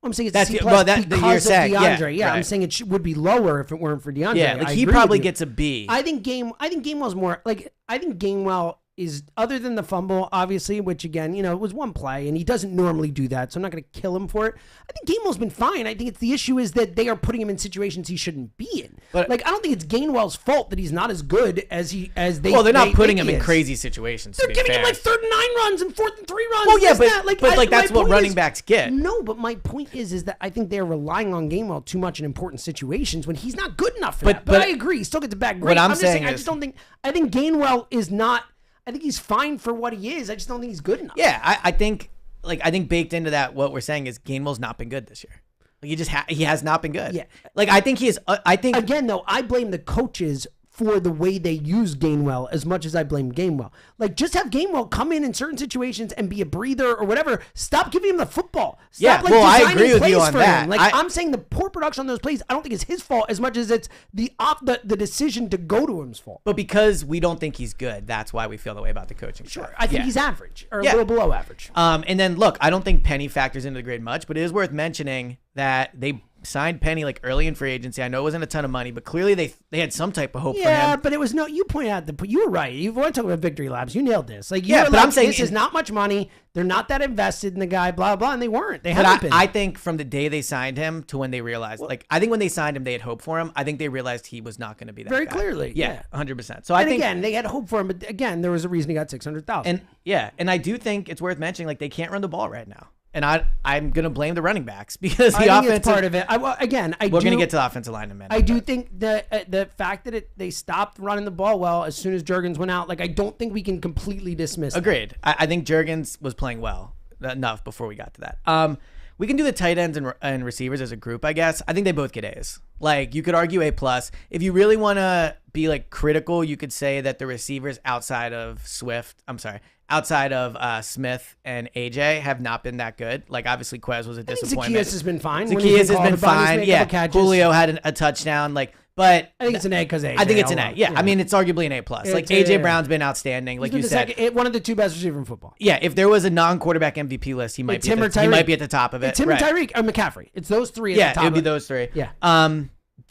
I'm saying it's a C plus because of DeAndre. Yeah, right. I'm saying it would be lower if it weren't for DeAndre. Yeah, like he probably gets a B. I think Gainwell's more like I think Gainwell is, other than the fumble, obviously, which again, it was one play, and he doesn't normally do that, so I'm not going to kill him for it. I think Gainwell's been fine. I think the issue is that they are putting him in situations he shouldn't be in. But I don't think it's Gainwell's fault that he's not as good as they. Well, they're not putting him in crazy situations. They're giving him like 3rd and 9 runs and 4th and 3 runs. Well, yeah, but that's what running backs get. No, but my point is that I think they're relying on Gainwell too much in important situations when he's not good enough for that. But I agree, he still gets a bad grade. What I'm saying is, I just don't think. I think Gainwell is not. I think he's fine for what he is. I just don't think he's good enough. Yeah, I think baked into that, what we're saying is Gainwell's not been good this year. Like he has not been good. Yeah, like I think he is. I think again though, I blame the coaches for the way they use Gainwell as much as I blame Gainwell. Like, just have Gainwell come in certain situations and be a breather or whatever. Stop giving him the football. Stop, I agree with you on that. Like, I'm saying the poor production on those plays, I don't think it's his fault as much as it's the decision to go to him's fault. But because we don't think he's good, that's why we feel the way about the coaching. Sure, I think he's average or a little below average. And then look, I don't think Penny factors into the grade much, but it is worth mentioning that they signed Penny like early in free agency. I know it wasn't a ton of money, but clearly they had some type of hope for him. Yeah, but it was you pointed out you were right. You want to talk about victory laps. You nailed this. Like, but I'm saying this is not much money. They're not that invested in the guy, blah, blah, and they weren't. They haven't been. I think from the day they signed him to when they realized, I think when they signed him, they had hope for him. I think they realized he was not going to be that very guy. Clearly. Yeah, 100%. So again, they had hope for him, but again, there was a reason he got $600,000. And I do think it's worth mentioning, like, they can't run the ball right now. And I'm going to blame the running backs because the offense is part of it. We're going to get to the offensive line in a minute. I do think the fact that they stopped running the ball well as soon as Juergens went out, I don't think we can completely dismiss that. Agreed. I think Juergens was playing well enough before we got to that. We can do the tight ends and receivers as a group, I guess. I think they both get A's. Like, you could argue A+. If you really want to be, critical, you could say that the receivers outside of Smith and AJ have not been that good. Like, obviously, Quez was a disappointment. Zacchaeus has been fine. Zacchaeus has been fine. Yeah, Julio had a touchdown. But I think it's an A because AJ. I think it's an A. Yeah, I mean, it's arguably an A+. AJ Brown's been outstanding, like you said. One of the two best receivers in football. Yeah, if there was a non-quarterback MVP list, he might be at the top of it. Tim and Tyreek or McCaffrey. It's those three at the top. Yeah, it would be those three. Yeah.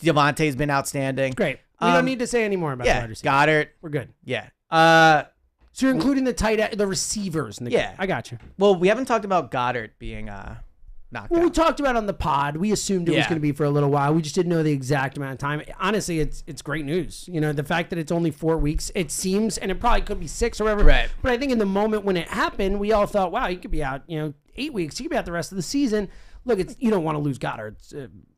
Devontae's been outstanding. Great. We don't need to say any more about the wide receivers. Goddard. We're good. Yeah. So you're including the receivers. I got you. Well, we haven't talked about Goddard being knocked out. We talked about it on the pod. We assumed it was going to be for a little while. We just didn't know the exact amount of time. Honestly, it's great news. The fact that it's only 4 weeks, it seems, and it probably could be 6 or whatever. Right. But I think in the moment when it happened, we all thought, wow, he could be out, 8 weeks. He could be out the rest of the season. Look, you don't want to lose Goddard.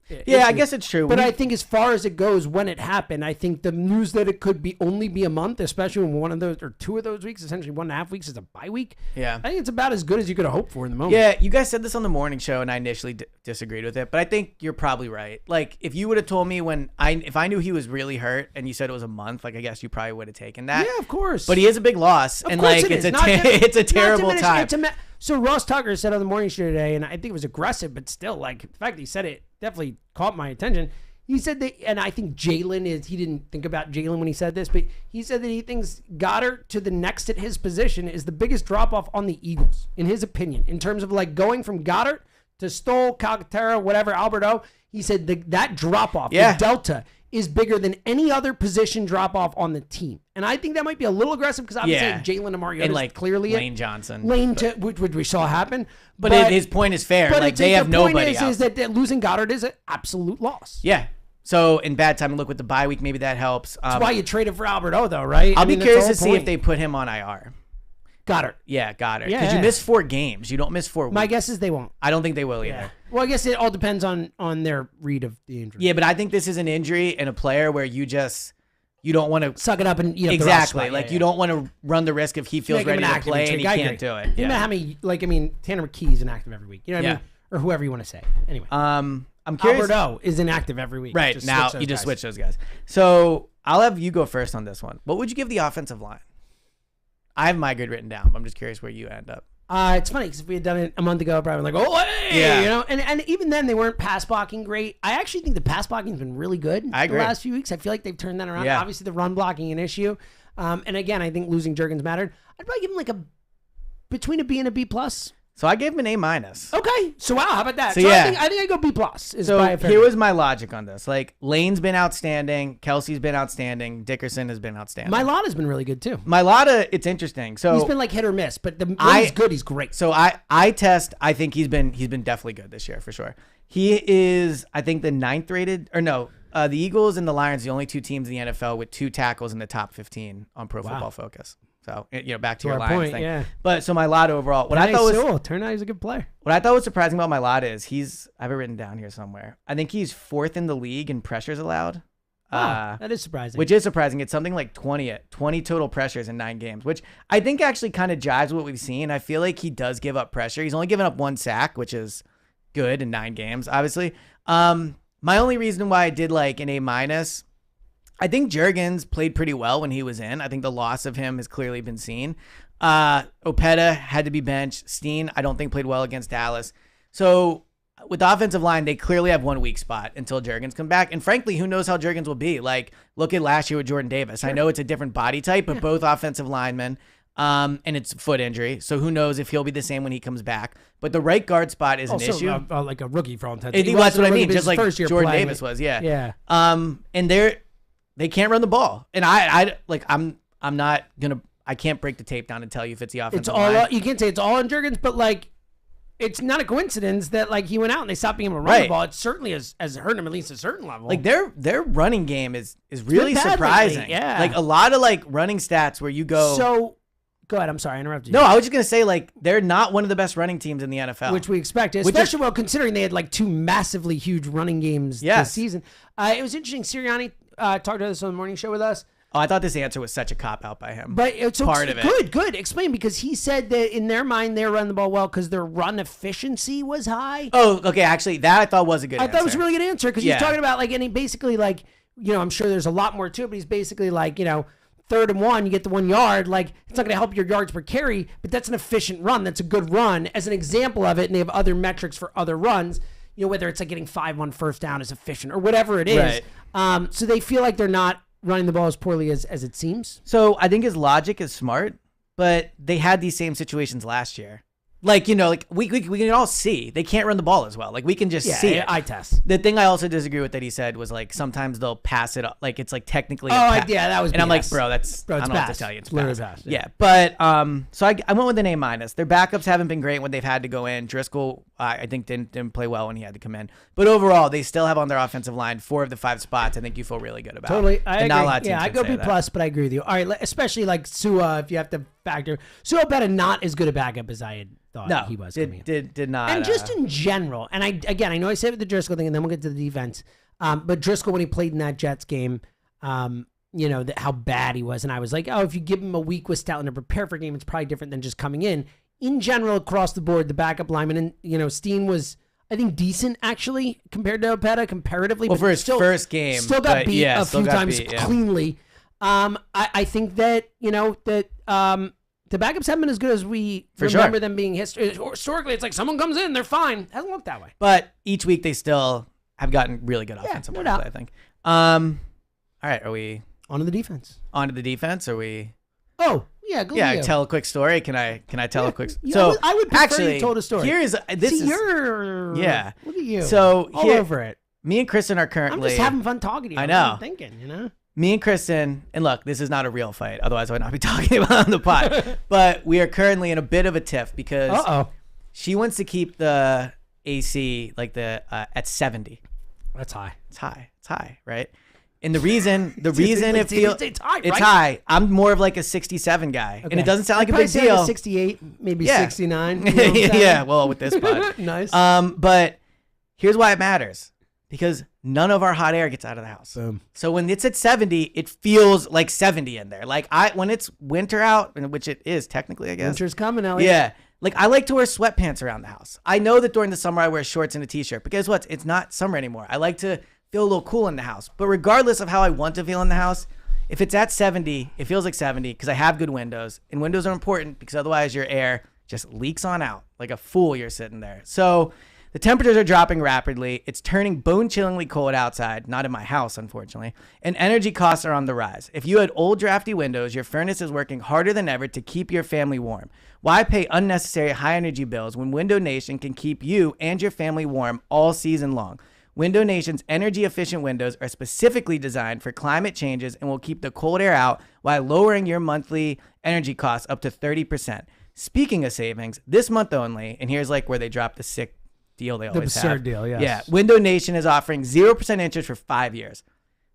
I guess it's true. But I think as far as it goes, when it happened, I think the news that it could only be a month, especially when one of those or 2 of those weeks, essentially 1.5 weeks, is a bye week. Yeah, I think it's about as good as you could have hoped for in the moment. Yeah, you guys said this on the morning show, and I initially disagreed with it, but I think you're probably right. Like, if you would have told me if I knew he was really hurt, and you said it was a month, I guess you probably would have taken that. Yeah, of course. But he is a big loss, and it's a terrible time. So Ross Tucker said on the morning show today, and I think it was aggressive, but still, the fact that he said it definitely caught my attention. He said that, and I think he didn't think about Jalen when he said this, but he said that he thinks Goddard to the next at his position is the biggest drop-off on the Eagles, in his opinion, in terms of going from Goddard to Stoll, Calcaterra, whatever, Alberto. He said that drop-off, the delta, is bigger than any other position drop-off on the team. And I think that might be a little aggressive because obviously Jalen and Mariota is clearly Lane Johnson. Which we saw happen. But his point is fair. But they have nobody else. Is that losing Goddard is an absolute loss. Yeah. So in bad time, look with the bye week, maybe that helps. That's why you traded for Alberto, though, right? I'll be curious to see if they put him on IR. Goddard. Yeah, Goddard. Because you miss 4 games. You don't miss 4 weeks. My guess is they won't. I don't think they will either. Well, I guess it all depends on their read of the injury. Yeah, but I think this is an injury and a player where you don't want to suck it up and eat up exactly. The you don't want to run the risk if he feels ready to play and he can't do it. You know how many? Tanner McKee's inactive every week. You know what I mean? Or whoever you want to say. Anyway, I'm curious. Alberto is inactive every week. Right now, you just switch those guys. So I'll have you go first on this one. What would you give the offensive line? I have my grade written down. But I'm just curious where you end up. It's funny because if we had done it a month ago, probably like, oh, hey, Yeah. you know, and even then they weren't pass blocking great. I actually think the pass blocking has been really good I agree. the last few weeks. I feel like they've turned that around. Yeah. Obviously, the run blocking an issue, and again, I think losing Jurgens mattered. I'd probably give him like between a B and a B plus. So I gave him an A minus. Okay, so wow, how about that? So, So yeah. I think I go B plus. Is So by a fair here bit. was my logic on this. Like Lane's been outstanding, Kelsey's been outstanding, Dickerson has been outstanding. Mylata's been really good too. Mylata, it's interesting. So He's been like hit or miss, but when he's good, he's great. So I think he's been definitely good this year for sure. He is, I think, the 9th rated, or no, the Eagles and the Lions, the only two teams in the NFL with 2 tackles in the top 15 on Pro Football Focus. So, back to your our Lions point, thing. yeah. But so Mylata overall, Turned out he's a good player. what I thought was surprising about Mylata is I have it written down here somewhere. I think he's 4th in the league in pressures allowed. That is surprising. Which is surprising. It's something like 20 total pressures in 9 games, which I think actually kind of jives with what we've seen. I feel like he does give up pressure. He's only given up 1 sack, which is good in 9 games, obviously. My only reason why I did like an A minus, I think Jurgens played pretty well when he was in. I think the loss of him has clearly been seen. Opeta had to be benched. Steen, I don't think played well against Dallas. So with the offensive line, they clearly have one weak spot until Jurgens come back. And frankly, who knows how Jurgens will be? Like, look at last year with Jordan Davis. Sure. I know it's a different body type, but both offensive linemen, and it's a foot injury. So who knows if he'll be the same when he comes back. But the right guard spot is an issue. Like a rookie for all intents. That's what I mean. Just like Jordan Davis was. Yeah. Yeah. And they can't run the ball. And I'm not going to, I can't break the tape down and tell you if it's the offensive line. You can't say it's all on Jurgens, but like, it's not a coincidence that like he went out and they stopped being able to run the ball. It certainly has hurt him at least a certain level. Like their running game is really surprising. Lately, yeah. Like a lot of like running stats where you go. So go ahead. I'm sorry, I interrupted you. No, I was just gonna say like they're not one of the best running teams in the NFL, which we expected, especially well considering they had like 2 massively huge running games this season. It was interesting. Sirianni talked about this on the morning show with us. Oh, I thought this answer was such a cop-out by him. But it's part of it. Good. Explain, because he said that in their mind, they're running the ball well because their run efficiency was high. Oh, okay. Actually, that I thought was a good answer. I thought it was a really good answer because he's talking about, like, and he basically, like, I'm sure there's a lot more to it, but he's basically like, 3rd and 1, you get the 1 yard. Like, it's not going to help your yards per carry, but that's an efficient run. That's a good run. As an example of it, and they have other metrics for other runs, whether it's like getting 5 on first down is efficient or whatever it is. Right. So they feel like they're not running the ball as poorly as it seems. So I think his logic is smart, but they had these same situations last year. Like, we can all see they can't run the ball as well. Like, we can just see it. Eye test. The thing I also disagree with that he said was like sometimes they'll pass it up. Like, it's like technically. That was. And BS. I'm like, bro, it's I don't know what to tell you. It's literally pass. Yeah. But so I went with an A minus. Their backups haven't been great when they've had to go in. Driscoll, I think didn't play well when he had to come in. But overall, they still have on their offensive line 4 of the 5 spots. I think you feel really good about. Totally, I agree. Not a lot of teams I go B plus, but I agree with you. All right, especially like Sua, if you have to factor Sua, better not as good a backup as I had thought he was. Did not. And just in general, and I know I said with the Driscoll thing, and then we'll get to the defense. But Driscoll, when he played in that Jets game, how bad he was, and I was like, if you give him a week with Stoutland to prepare for a game, it's probably different than just coming in. In general, across the board, the backup lineman, and Steen was, I think, decent actually compared to Opeta comparatively. Well, but for his first game, still got beat a few times cleanly. I think that the backups haven't been as good as we remember them being historically. It's like someone comes in, they're fine. Hasn't looked that way. But each week they still have gotten really good offensive play, I think. All right, are we on to the defense? On to the defense? Are we? Oh, yeah. Go tell a quick story. Can I tell a quick? So I would prefer you told a story. Look at you. So all over it. Me and Kristen are currently. I'm just having fun talking to you. I know. I'm thinking, Me and Kristen, and look, this is not a real fight. Otherwise, I would not be talking about it on the pod. But we are currently in a bit of a tiff because she wants to keep the AC at 70. That's high. It's high, right? And the reason it feels it's high, it's high. I'm more of like a 67 guy, and it doesn't sound like a big deal. Like 68, maybe 69. Yeah, well, with this pod. Nice. But here's why it matters. Because none of our hot air gets out of the house. Boom. So when it's at 70, it feels like 70 in there. Like when it's winter out, which it is technically, I guess. Winter's coming, Elliot. Yeah. Like I like to wear sweatpants around the house. I know that during the summer I wear shorts and a t-shirt. But guess what? It's not summer anymore. I like to feel a little cool in the house. But regardless of how I want to feel in the house, If it's at 70, it feels like 70 because I have good windows. And windows are important because otherwise your air just leaks on out. Like a fool, you're sitting there. So the temperatures are dropping rapidly. It's turning bone-chillingly cold outside. Not in my house, unfortunately. And energy costs are on the rise. If you had old, drafty windows, your furnace is working harder than ever to keep your family warm. Why pay unnecessary high-energy bills when Window Nation can keep you and your family warm all season long? Window Nation's energy-efficient windows are specifically designed for climate changes and will keep the cold air out while lowering your monthly energy costs up to 30%. Speaking of savings, this month only, and here's like where they drop the sick deal they always have. The absurd deal, yes. Yeah, Window Nation is offering 0% interest for 5 years.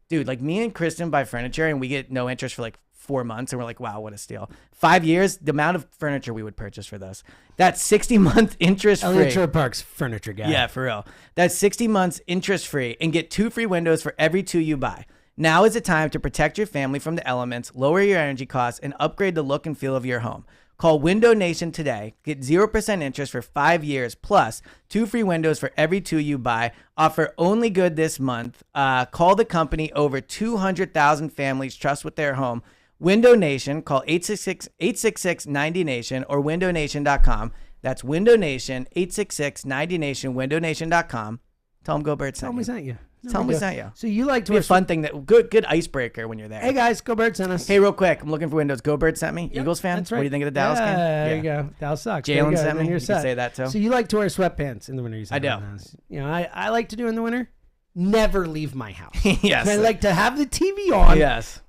Dude, like me and Kristen buy furniture and we get no interest for like 4 months and we're like, wow, what a steal. 5 years, the amount of furniture we would purchase for this. That's 60-month interest-free. Eliot Shorr-Parks furniture guy. Yeah, for real. That's 60 months interest-free and get 2 free windows for every 2 you buy. Now is the time to protect your family from the elements, lower your energy costs, and upgrade the look and feel of your home. Call Window Nation today. Get 0% interest for 5 years, plus 2 free windows for every 2 you buy. Offer only good this month. Call the company over 200,000 families trust with their home. Window Nation. Call 866-90Nation or windownation.com. That's Window Nation, 866-90Nation, windownation.com. Tell them Go Bird sent Tell you. me sent you. Tell them we sent you. So you like to Be a fun thing that good icebreaker when you're there. Hey guys, Go Bird sent us. Hey, real quick, I'm looking for windows. Go Bird sent me. Yep, Eagles fan. That's right. What do you think of the Dallas game? There you go. Dallas sucks. There Jalen you go. sent me. And you're You can set. say that too. So you like to wear sweatpants in the winter? You said I do. You know, I like to do in the winter. Never leave my house. Yes. And I like to have the TV on. Yes.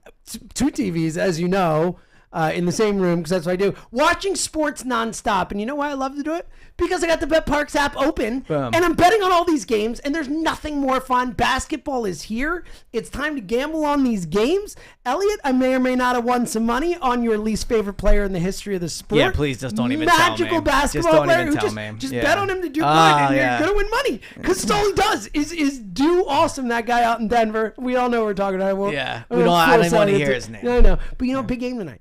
2 TVs, as you know, in the same room, because that's what I do. Watching sports nonstop. And you know why I love to do it? Because I got the Bet Parks app open, Boom. and I'm betting on all these games, and there's nothing more fun. Basketball is here. It's time to gamble on these games. Elliot, I may or may not have won some money on your least favorite player in the history of the sport. Yeah, please just don't even tell me. Magical basketball Just don't player even who tell just, me. just Yeah. bet on him to do good, Oh, and yeah. you're going to win money. Because that's all he does is do awesome. That guy out in Denver. We all know what we're talking about. Yeah. I don't even want to hear his name. No. But you know, big game tonight.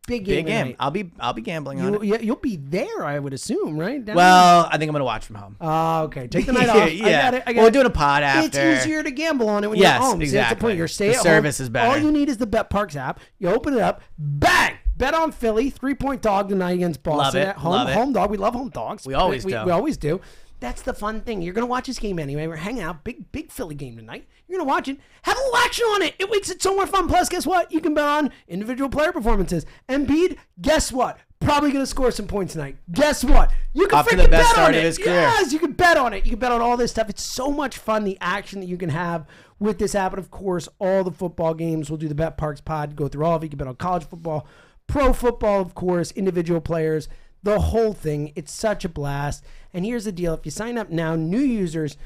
Big game. Big game. tonight. I'll be gambling on it. You'll be there, I would assume, right? Down Well, I think I'm gonna watch from home. Oh, okay. Take the night off. Yeah. I got it. Well, we're doing a pod after. It's easier to gamble on it when Yes, you're home. See, that's the exactly. point. You're stay The at service home. is better. All you need is the Bet Parks app. You open it up, bang! Bet on Philly, 3-point dog tonight against Boston Love it, at home. love it. Home dog. We love home dogs. We always do. We always do. That's the fun thing. You're going to watch this game anyway. We're hanging out. Big Philly game tonight. You're going to watch it. Have a little action on it. It makes it so more fun. Plus, guess what? You can bet on individual player performances. Embiid, guess what? Probably going to score some points tonight. Guess what? You can Off to freaking the best bet start on of it. his career. Yes, you can bet on it. You can bet on all this stuff. It's so much fun, the action that you can have with this app. And, of course, all the football games. We'll do the Bet Parks pod, go through all of it. You can bet on college football, pro football, of course, individual players, the whole thing. It's such a blast. And here's the deal. If you sign up now, new users,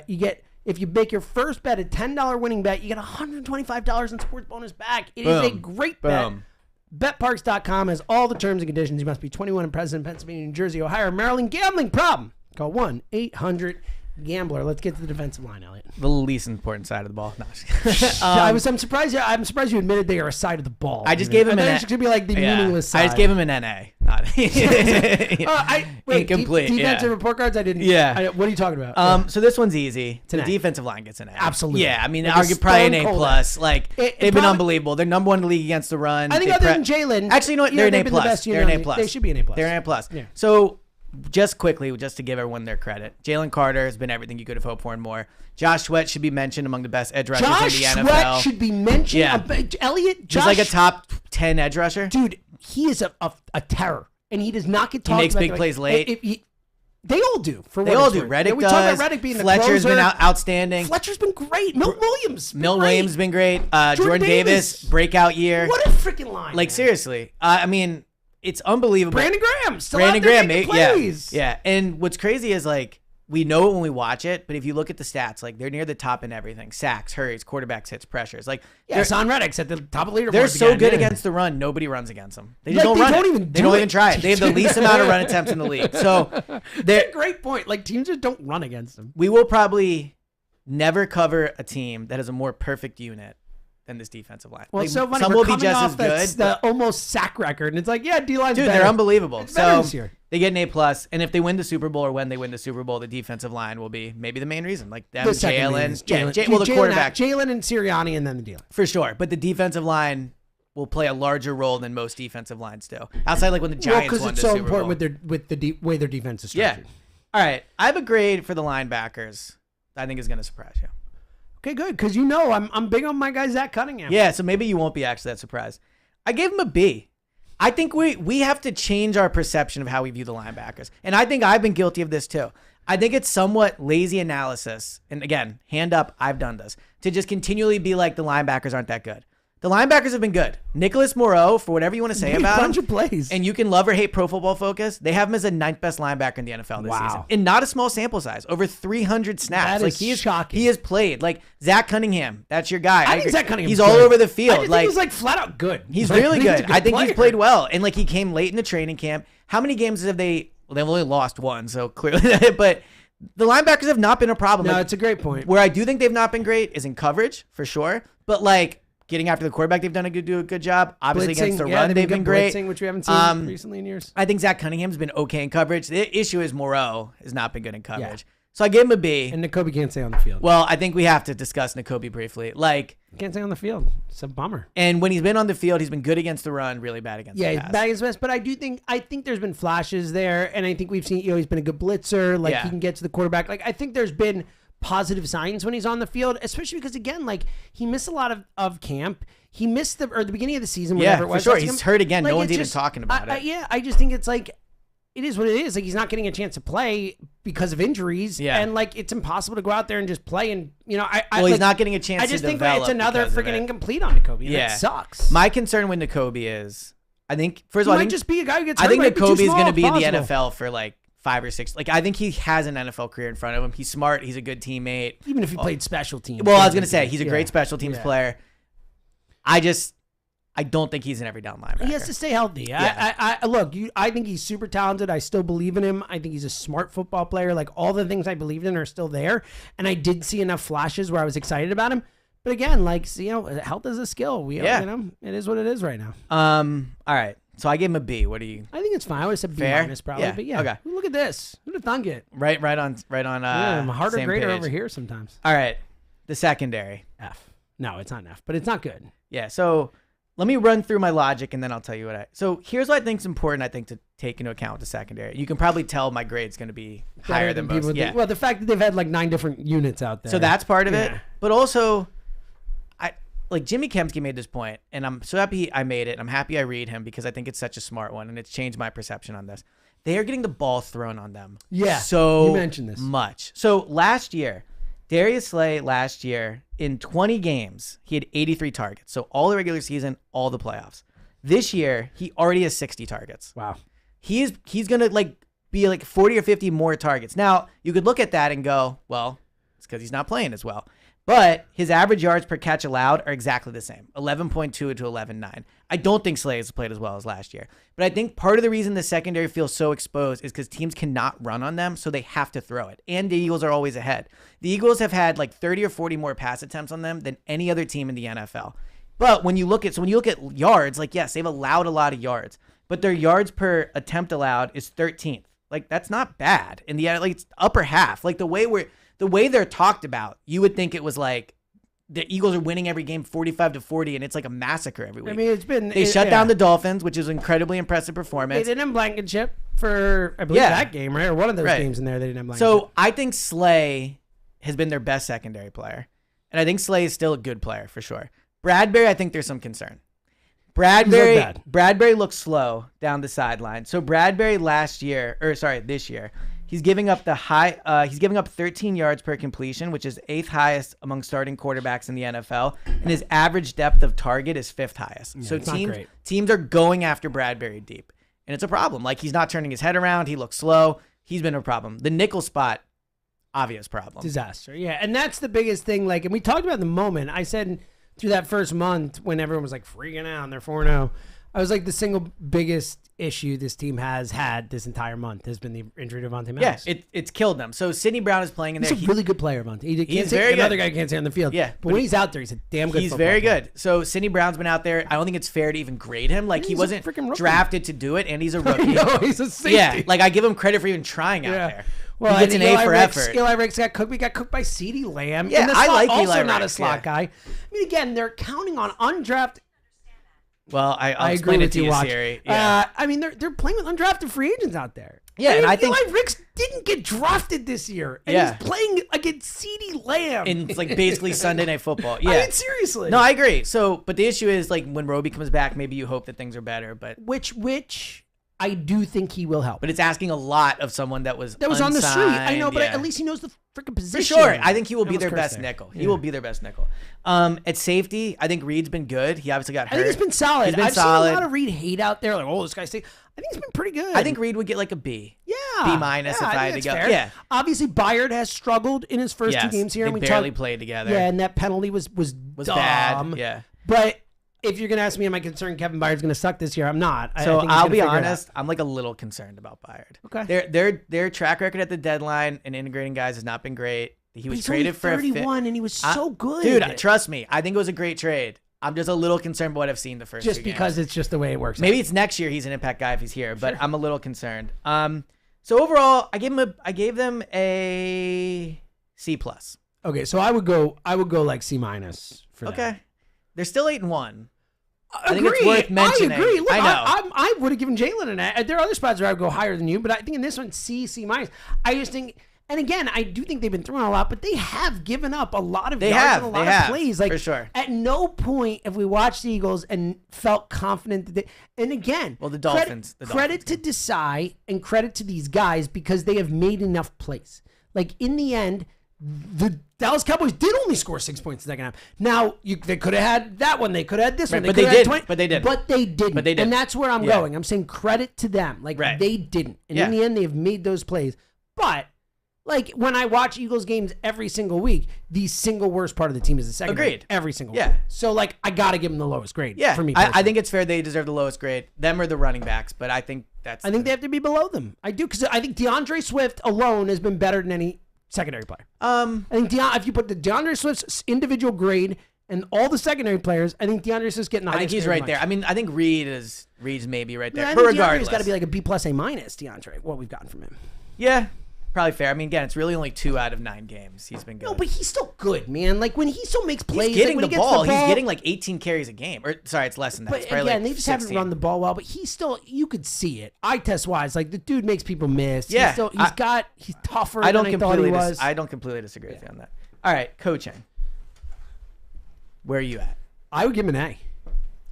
you get, if you make your first bet a $10 winning bet, you get $125 in sports bonus back. It is a great bet. BetParks.com has all the terms and conditions. You must be 21 and present in Pennsylvania, New Jersey, Ohio, or Maryland. Gambling problem. Call 1-800-GAMBLER. Let's get to the defensive line, Elliot. The least important side of the ball. No, I'm surprised you admitted they are a side of the ball. I just gave him an an. it should be like the meaningless side. I just gave him an NA. Not incomplete. Defensive report cards. I didn't. Yeah. What are you talking about? So this one's easy. An The A. defensive line gets an A. Absolutely. Yeah, I mean, Like a argue probably an stone A cold plus. Like It they've been probably- unbelievable. They're number 1 in the league against the run. I think They other pre- than Jalen. Actually, you know what? yeah, They're an they've A been the plus. best They're an A unit. plus. They should be an A plus. They're an A plus. Yeah. So just quickly, just to give everyone their credit, Jalen Carter has been everything you could have hoped for and more. Josh Sweat should be mentioned among the best edge rushers Josh in the NFL. Sweat should be mentioned. Yeah. Elliot, Josh, He's like a top 10 edge rusher. dude. He is a terror, and he does not get talked makes about. big plays late. They all do. For They what all it's do. worth. Reddick we does. talk about Reddick being Fletcher's the been closer. outstanding. Fletcher's been great. Milton Williams. been Milt great. Williams been great. Jordan Davis, breakout year. What a freaking line. Like, man. seriously. I mean, it's unbelievable. Brandon Graham. Still Brandon out there Graham, making yeah, plays. yeah. And what's crazy is like we know it when we watch it, but if you look at the stats, like they're near the top in everything: sacks, hurries, quarterbacks, hits, pressures. Like Yeah, Son Reddick's at the top of the leaderboard. they're so again, good yeah. against the run. Nobody runs against them. They Like, just don't they run. don't it. even They do don't it. even try it. They have the least amount of run attempts in the league. So That's a great point. Like teams just don't run against them. we will probably never cover a team that has a more perfect unit than this defensive line. Well, Like, it's so funny. some We're will be coming just off as good. the almost sack record, and it's like, yeah, D-line's Dude, better. they're unbelievable. It's better So this year. they get an A+, and if they win the Super Bowl or when they win the Super Bowl, the defensive line will be maybe the main reason. Like them, The second main is Jalen, well, the quarterback. Jalen and Sirianni, and then the D-line. For sure. But the defensive line will play a larger role than most defensive lines do. Outside like when the Giants because won it's the so Super Bowl. important with the way their defense is Yeah. structured. All right. I have a grade for the linebackers that I think is going to surprise you. Okay, good, because you know I'm big on my guy Zach Cunningham. Yeah, so maybe you won't be actually that surprised. I gave him a B. I think we have to change our perception of how we view the linebackers. And I think I've been guilty of this too. I think it's somewhat lazy analysis. And again, hand up, I've done this. To just continually be like the linebackers aren't that good. The linebackers have been good. Nicholas Moreau, for whatever you want to say about him. A bunch of plays. And you can love or hate Pro Football Focus. They have him as a 9th best linebacker in the NFL this season. And not a small sample size. Over 300 snaps. That is shocking. He has played. Like Zach Cunningham, that's your guy. I think Zach Cunningham. He's all over the field. I just think he's like flat out good. He's really good. I think player. he's played well. And like he came late in the training camp. How many games have they? Well, they've only lost one, so clearly. But the linebackers have not been a problem. No, Like, it's a great point. where I do think they've not been great is in coverage for sure. But like getting after the quarterback, they've done a good job. Obviously against the run, they've been great. Blitzing, which we haven't seen recently in years. I think Zach Cunningham's been okay in coverage. The issue is Moreau has not been good in coverage. So I gave him a B. And Nakobe can't stay on the field. Well, I think we have to discuss Nakobe briefly. Like, can't stay on the field. It's a bummer. And when he's been on the field, he's been good against the run, really bad against the he's pass. bad against the pass. But I think there's been flashes there, and I think we've seen he's been a good blitzer. Like he can get to the quarterback. Like I think there's been positive signs when he's on the field, especially because again, like he missed a lot of camp. He missed the beginning of the season. Whatever it was. For sure. He's hurt again. Like, no one's even talking about it. I just think it's like. It is what it is. Like he's not getting a chance to play because of injuries, and like it's impossible to go out there and just play. And he's not getting a chance. I just to think develop it's another because freaking incomplete on Nakobe. And it sucks. My concern with Nakobe is, I think first of all, he might just be a guy who gets hurt. I think Nakobe is going to be in the possible. NFL for like 5 or 6. Like I think he has an NFL career in front of him. He's smart. He's a good teammate. Even if he played special teams. Well, I was going to say he's a great special teams player. I don't think he's an every down linebacker. He has to stay healthy. Yeah. I think he's super talented. I still believe in him. I think he's a smart football player. Like all the things I believed in are still there. And I did see enough flashes where I was excited about him. But again, health is a skill. It is what it is right now. All right. So I gave him a B. What do you? I think it's fine. I would have said B minus probably. Yeah. But yeah. Okay. Look at this. Who'd have thunk it? Right on. I'm a harder same grader page. over here sometimes. All right. The secondary. F. No, it's not an F, but it's not good. Yeah. So let me run through my logic and then I'll tell you So here's what I think is important. I think to take into account with the secondary. You can probably tell my grade's going to be higher than most. Yeah. Well, the fact that they've had like 9 different units out there. So that's part of it. But also, Jimmy Kempski made this point, and I'm so happy I made it. I'm happy I read him because I think it's such a smart one, and it's changed my perception on this. They are getting the ball thrown on them. Yeah. So you mentioned this much. So last year, Darius Slay in 20 games, he had 83 targets. So all the regular season, all the playoffs. This year, he already has 60 targets. Wow. He's going to be 40 or 50 more targets. Now, you could look at that and go, well, it's because he's not playing as well. But his average yards per catch allowed are exactly the same, 11.2 to 11.9. I don't think Slay has played as well as last year. But I think part of the reason the secondary feels so exposed is because teams cannot run on them, so they have to throw it. And the Eagles are always ahead. The Eagles have had 30 or 40 more pass attempts on them than any other team in the NFL. But when you look at yards, yes, they've allowed a lot of yards. But their yards per attempt allowed is 13th. That's not bad. In the it's upper half. The way they're talked about, you would think it was the Eagles are winning every game 45-40, and it's like a massacre every week. I mean, they shut down the Dolphins, which is an incredibly impressive performance. They didn't have Blankenship for, I believe, that game, right? Or one of those games in there, they didn't have Blankenship. So I think Slay has been their best secondary player, and I think Slay is still a good player for sure. Bradbury, I think there's some concern. Bradbury looks slow down the sideline. So Bradbury this year, he's giving up 13 yards per completion, which is 8th highest among starting quarterbacks in the NFL, and his average depth of target is 5th highest. Yeah, so teams are going after Bradbury deep, and it's a problem. He's not turning his head around. He looks slow. He's been a problem. The nickel spot, obvious problem. Disaster. Yeah, and that's the biggest thing. And we talked about in the moment. I said through that first month when everyone was freaking out and they're 4-0, I was like, the single biggest issue this team has had this entire month has been the injury to Vontae Maddox. Yeah, it's killed them. So Sidney Brown is playing in there. He's a really good player, Vontae. He's very good. Another guy can't stay on the field. Yeah, but when he's out there, he's a damn good. He's football very player. good. So Sidney Brown's been out there. I don't think it's fair to even grade him. Like, he wasn't drafted to do it, and he's a rookie. No, he's a safety. Yeah, like, I give him credit for even trying out there. Well, he gets an A for effort. Eli Ricks got cooked. We got cooked by CeeDee Lamb. Yeah, I like Eli also Ricks. not a slot guy. I mean, again, they're counting on undrafted. Well, I'll explain it to you, Siri. Yeah. I mean, they're playing with undrafted free agents out there. Yeah, and I think Eli Ricks didn't get drafted this year, and he's playing against CeeDee Lamb in like basically Sunday Night Football. Yeah, I mean, seriously. No, I agree. So, but the issue is, like, when Roby comes back, maybe you hope that things are better, but which I do think he will help. But it's asking a lot of someone that was on the street. I know, but at least he knows the freaking position. For sure. I think he will be their best nickel. He will be their best nickel. At safety, I think Reed's been good. He obviously got hurt. I think he's been solid. I've seen a lot of Reed hate out there. Like, this guy's safe. I think he's been pretty good. I think Reed would get like a B. Yeah. B minus if I had to go. Fair. Yeah. Obviously, Byard has struggled in his first 2 games here. They barely played together. Yeah, and that penalty was dumb. Bad. Yeah. But if you're going to ask me, am I concerned Kevin Byard's going to suck this year? I'm not. So I'll be honest. I'm like a little concerned about Byard. Okay. Their track record at the deadline and integrating guys has not been great. He was He's traded only for 31 and he was so good. Dude, trust me. I think it was a great trade. I'm just a little concerned about what I've seen the first just 2 because games. it's just the way it works. Maybe it's next year he's an impact guy if he's here, but I'm a little concerned. So overall, I gave them a C+. Okay, so I would go like C- for that. Okay. They're still 8-1. I think it's worth mentioning. I agree. Look, I know. I would have given Jalen an A. There are other spots where I would go higher than you, but I think in this one, C-. I just think, and again, I do think they've been throwing a lot, but they have given up a lot of yards and a lot of plays. Like, for sure. At no point have we watched the Eagles and felt confident that they, and again, well, the Dolphins. Credit to Desai and credit to these guys because they have made enough plays. Like, in the end, the Dallas Cowboys did only score 6 points in the second half. Now, they could have had that one. They could have had this one. But they didn't. But they didn't. And that's where I'm going. I'm saying credit to them. Like, they didn't. And in the end, they have made those plays. But, like, when I watch Eagles games every single week, the single worst part of the team is the second. Agreed. Every single week. So, like, I got to give them the lowest grade. Yeah. For me I think it's fair they deserve the lowest grade. Them or the running backs. But I think they have to be below them. I do. Because I think DeAndre Swift alone has been better than any secondary player. I think if you put the DeAndre Swift's individual grade and all the secondary players, I think DeAndre Swift's getting the highest. I think he's right there. I mean, I think Reed's maybe right there. Yeah, but DeAndre's regardless, got to be like a B+ A-, DeAndre. What we've gotten from him. Yeah, probably fair. I mean, again, it's really only 2 out of 9 games he's been good. No, but he's still good, man. Like, when he still makes plays, he's getting like, the ball. He's getting like 18 carries a game. Or sorry, it's less than that. But it's again, like they just 16. haven't run the ball well. But he's still, you could see it. Eye test wise, like, the dude makes people miss. Yeah, he's tougher than I thought he was. I don't completely disagree with you on that. All right, coaching. Where are you at? I would give him an A. Okay.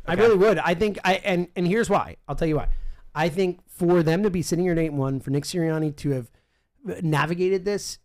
I really would. I think and here's why. I'll tell you why. I think for them to be sitting here at 8-1, for Nick Sirianni to have navigated this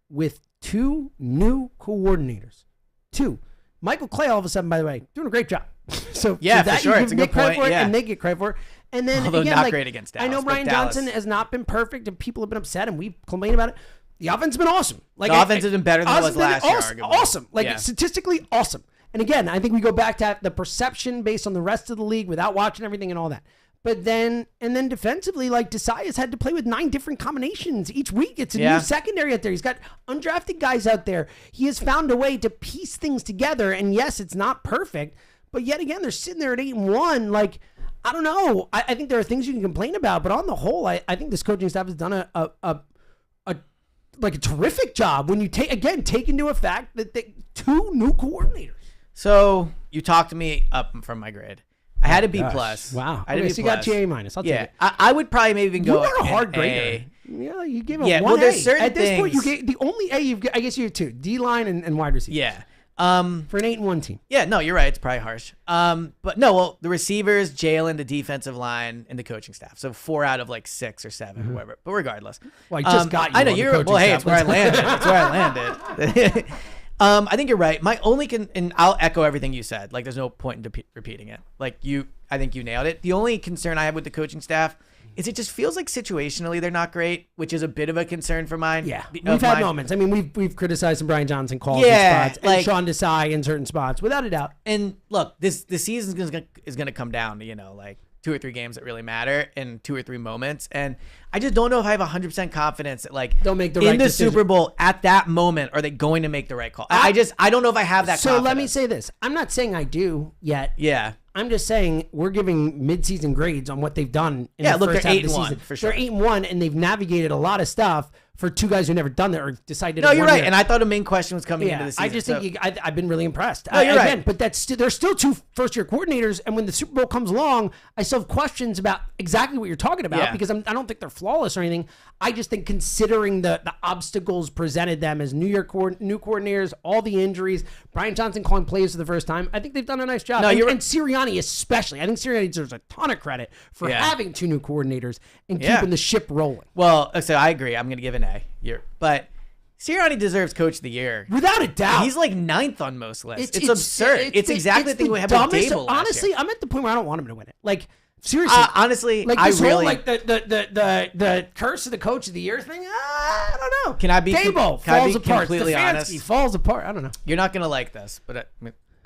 with 2 new coordinators. 2. Michael Clay, all of a sudden, by the way, doing a great job. So yeah, for that, for sure. You it's give a Nick good point. credit for it, yeah. and they get credit for it. And then although again, not like, great against Dallas. I know Brian Johnson has not been perfect, and people have been upset, and we've complained about it. The offense has been awesome. Like, the offense has been better than it was last year. Awesome. Like, statistically awesome. And again, I think we go back to the perception based on the rest of the league without watching everything and all that. But then defensively, like, Desai has had to play with 9 different combinations each week. It's a new secondary out there. He's got undrafted guys out there. He has found a way to piece things together. And yes, it's not perfect, but yet again, they're sitting there at 8-1. Like, I don't know. I think there are things you can complain about, but on the whole, I think this coaching staff has done a terrific job when you take into effect that 2 new coordinators. So you talked to me up from my grade. I had a B+. Wow. I had a B+. So you got GA-. I'll take it. I would probably maybe even go. You got a hard grader. Yeah, you gave it 1 well, there's A. certain At this things. point, you gave the only A you've. I guess you have 2: D-line and wide receiver. Yeah. For an 8-1 team. Yeah, no, you're right. It's probably harsh. But no, well, the receivers, Jalen, the defensive line, and the coaching staff. So 4 out of like 6 or 7, or whatever. But regardless. Well, I just got you. I know on you're. the coaching Well, hey, staff. it's where I landed. It's where I landed. I think you're right. My only and I'll echo everything you said. Like, there's no point in repeating it. Like, I think you nailed it. The only concern I have with the coaching staff is it just feels like situationally they're not great, which is a bit of a concern for mine. Yeah, we've had moments. I mean, we've criticized some Brian Johnson calls in spots, and Sean Desai in certain spots, without a doubt. And look, the season is gonna come down to, like, 2 or 3 games that really matter in 2 or 3 moments. And I just don't know if I have 100% confidence that like they'll make the in right the decision. Super Bowl at that moment, are they going to make the right call? I don't know if I have that So confidence. let me say this. I'm not saying I do yet. Yeah. I'm just saying we're giving midseason grades on what they've done in Yeah, the look, first they're half of the 8-1 season. for sure. They're 8-1, and they've navigated a lot of stuff for 2 guys who never done that or decided. No, you're right. Year. And I thought a main question was coming into the season. I just think I've been really impressed. No, you're Again, right. but there's still 2 first-year coordinators, and when the Super Bowl comes along, I still have questions about exactly what you're talking about because I don't think they're flawless or anything. I just think considering the obstacles presented them as new coordinators, all the injuries, Brian Johnson calling plays for the first time, I think they've done a nice job. No, and Sirianni especially. I think Sirianni deserves a ton of credit for having 2 new coordinators and keeping the ship rolling. Well, so I agree. I'm going to give an A. But Sirianni deserves Coach of the Year. Without a doubt. He's like 9th on most lists. It's absurd. It's exactly the thing we have with Dable last Honestly, year. I'm at the point where I don't want him to win it. Like, seriously. Honestly, like I this really... whole, like, the curse of the Coach of the Year thing, I don't know. Can I be Dable can I falls be apart. completely Stefanski honest? falls apart. I don't know. You're not going to like this, but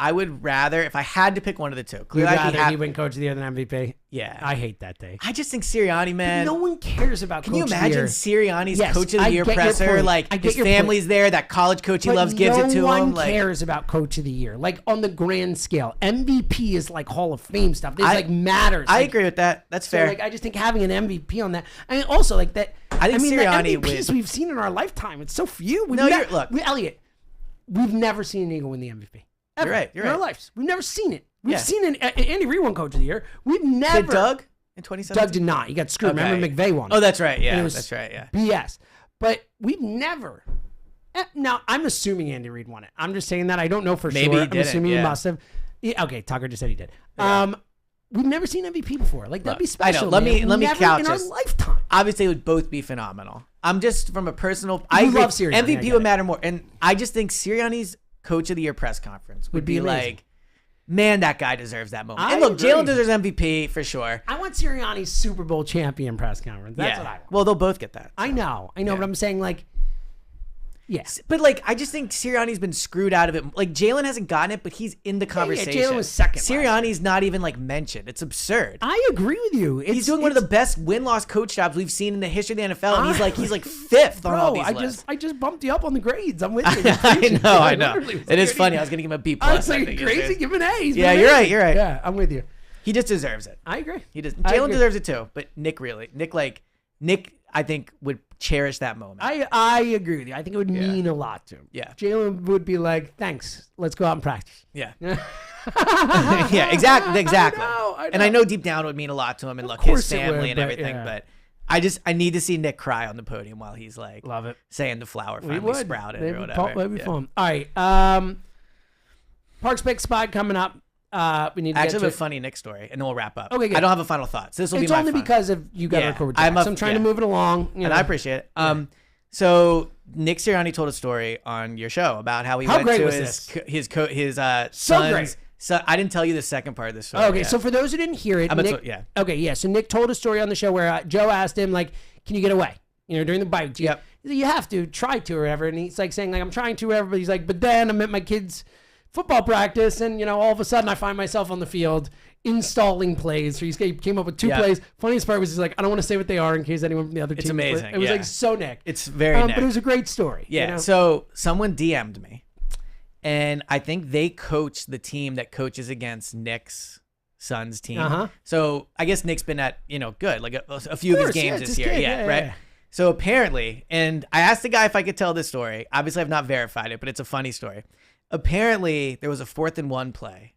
I would rather, if I had to pick one of the 2. You'd Clearly, rather he win Coach of the Year than MVP? Yeah. I hate that day. I just think Sirianni, man. No one cares about Can Coach you of the imagine Year. Sirianni's Yes, Coach of the I Year get your presser? point. I Like, get his your family's there. That college coach he loves gives it to No one him. Like, cares about Coach of the Year. Like, on the grand scale. MVP is like Hall of Fame stuff. This like matters. I Like, agree with that. That's so, fair. like, I just think having an MVP on that. I mean, also, like, that. I think Sirianni the MVPs would- we've seen in our lifetime, it's so few. Look. Elliot, we've never seen an Eagle win the MVP. Ever. You're right, you're in our right. lives. We've never seen it. We've Yeah. seen Andy Reid won Coach of the Year. We've never. Did Doug in 2017? Doug did not. He got screwed. Okay. Remember McVay won. Oh, that's right. And Yeah, it was that's right. Yeah. BS. But we've never. Now, I'm assuming Andy Reid won it. I'm just saying that. I don't know for Maybe sure. he I'm didn't, assuming he yeah. must have. Yeah, okay, Tucker just said he did. Yeah. We've never seen MVP before. Like, that'd be Look, I know. special. Let me Never couch in our this. lifetime. Obviously, it would both be phenomenal. I'm just from a personal. You I agree. love Sirianni, I MVP get would it. matter more, and I just think Sirianni's Coach of the Year press conference would be be amazing. like, man, that guy deserves that moment. I And look, agree. Jalen deserves MVP for sure. I want Sirianni's Super Bowl champion press conference. That's what I want. Well, they'll both get that. I know, Yeah. but I'm saying, like, yes. But like, I just think Sirianni's been screwed out of it. Like, Jalen hasn't gotten it, but he's in the conversation. Jalen was second last Sirianni's not even like mentioned. It's absurd. I agree with you. He's doing one of the best win-loss coach jobs we've seen in the history of the NFL, and he's like 5th on all Bro, these lists. I just bumped you up on the grades. I'm with you. I know. It is funny. I was gonna give him a B+. I was I like, think crazy. yesterday. Give him an A. He's Yeah, been you're amazing. right. Yeah, I'm with you. He just deserves it. I agree. He does. I Jalen agree. deserves it too, but Nick, I think would cherish that moment. I agree with you. I think it would mean a lot to him. Yeah. Jalen would be like, thanks. Let's go out and practice. Yeah. Yeah, exactly. I And I know deep down it would mean a lot to him and look, his course it family would, and but everything, yeah. but I need to see Nick cry on the podium while he's like Love it. saying the flower We finally would. sprouted That'd or be whatever. That'd be Yeah. fun. All right. Parks Pick spot coming up. We need to I get actually to have a funny Nick story, and then we'll wrap up. Okay, good. I don't have a final thought, so this will It's be my only fun. because of you got to Yeah, record. I'm I'm trying to move it along. And I appreciate it. So Nick Sirianni told a story on your show about how he How went great to was his So son's. great. So I didn't tell you the second part of the story. Okay, yet. so for those who didn't hear it, I'm gonna Nick, yeah. Okay, yeah. So Nick told a story on the show where Joe asked him, like, can you get away? During the bike. Yep. You have to try to or whatever. And he's like saying, like, I'm trying to or whatever. But he's like, but then I'm at my kid's football practice. And, all of a sudden I find myself on the field installing plays. So he came up with 2 Yeah. plays. Funniest part was he's like, I don't want to say what they are in case anyone from the other team. It's amazing, It was yeah. like so Nick. It's very Nick. But it was a great story. Yeah. So someone DM'd me, and I think they coach the team that coaches against Nick's son's team. Uh-huh. So I guess Nick's been at good, like a few of his course, yeah, games it's this his year. kid, Yeah, yeah, right. yeah. So apparently, and I asked the guy if I could tell this story. Obviously, I've not verified it, but it's a funny story. Apparently, there was a 4th and 1 play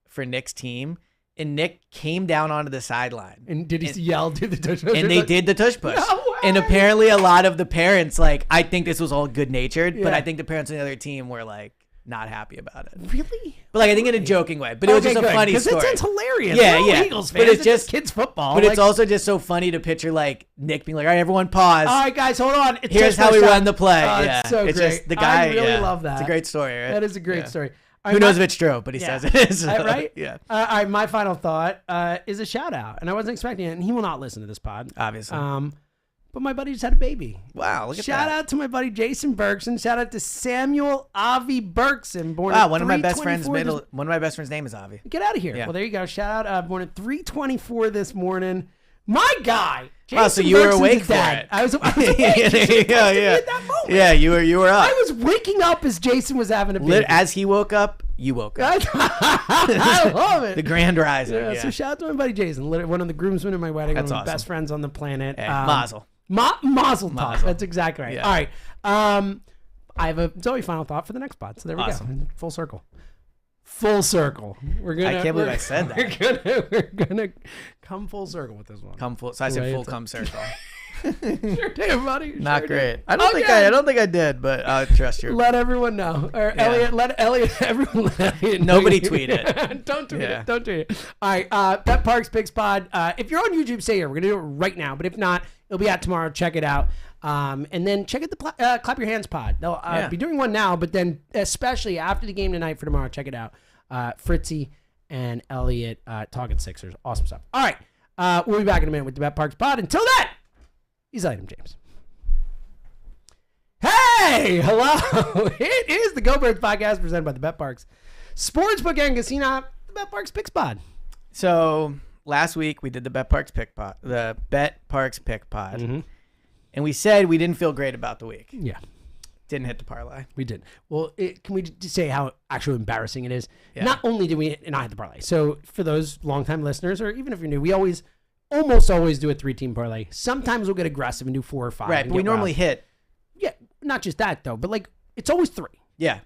for Nick's team, and Nick came down onto the sideline. And did he yell, do the tush push? And they did the tush push. No way! And apparently a lot of the parents, like, I think this was all good natured, but Yeah. I think the parents on the other team were like not happy about it. Really? But like I think in a joking way. But it was just a funny story. Because it sounds hilarious. Yeah, We're all yeah. Eagles But fans. it's just kids football. But it's also just so funny to picture like Nick being like, all right, everyone pause. all right, guys, hold on. It's Here's just how we my run shot. the play. Oh, yeah. It's so great. Just the guy. I really yeah. love that. It's a great story, right? That is a great Yeah. story. Who knows if it's true, but he says it is. Right? Yeah. All right, my final thought is a shout out, and I wasn't expecting it, and he will not listen to this pod. Obviously. but my buddy just had a baby. Wow, look at that. Shout out to my buddy Jason Bergson. Shout out to Samuel Avi Bergson, born Wow, at one of my best 3:24 friends' name is Avi. Get out of here. Yeah. Well, there you go. Shout out. Born at 3:24 this morning. My guy. Wow, so Jason you were Bergson's awake his for dad. it. I was awake. Yeah, yeah. At that moment. Yeah, you were up. I was waking up as Jason was having a baby. As he woke up, you woke up. I love it. The grand rising. Yeah, Yeah. So shout out to my buddy Jason, one of the groomsmen in my wedding, That's one of my awesome. best friends on the planet. Hey, mazel. Mazel tov. Mazel. That's exactly right. Yeah. All right. I have a Zoe final thought for the next pod. So there we Awesome. go. Full circle. Full circle. I can't believe I said that. We're gonna come full circle with this one. Come full. So I said Right. full come circle. Sure did, buddy. Not Sure great. did. I don't think I did, but I trust you. Let everyone know. Or Elliot, let everyone let Elliot know. Nobody tweet it. Don't tweet Yeah. it. Don't tweet it. All right. Bet Parks Picks Pod. If you're on YouTube, stay here. We're going to do it right now. But if not, it'll be out tomorrow. Check it out. And then check out the Clap Your Hands pod. They'll be doing one now, but then especially after the game tonight for tomorrow, check it out. Fritzy and Elliot talking Sixers. Awesome stuff. All right. We'll be back in a minute with the Bet Parks pod. Until then, he's Item James. Hey, hello. It is the Go Birds podcast presented by the Bet Parks Sportsbook and Casino app, the Bet Parks Picks Pod. So last week we did the Bet Parks Pick Pod, Mm-hmm. and we said we didn't feel great about the week. Yeah, Didn't hit the parlay. we did. Well, can we just say how actually embarrassing it is? Yeah. Not only did we not hit the parlay. So for those longtime listeners, or even if you're new, we almost always do a 3-team parlay. Sometimes we'll get aggressive and do 4 or 5. Right, and but we get normally wild. hit. Yeah, not just that though, but like it's always 3. Yeah,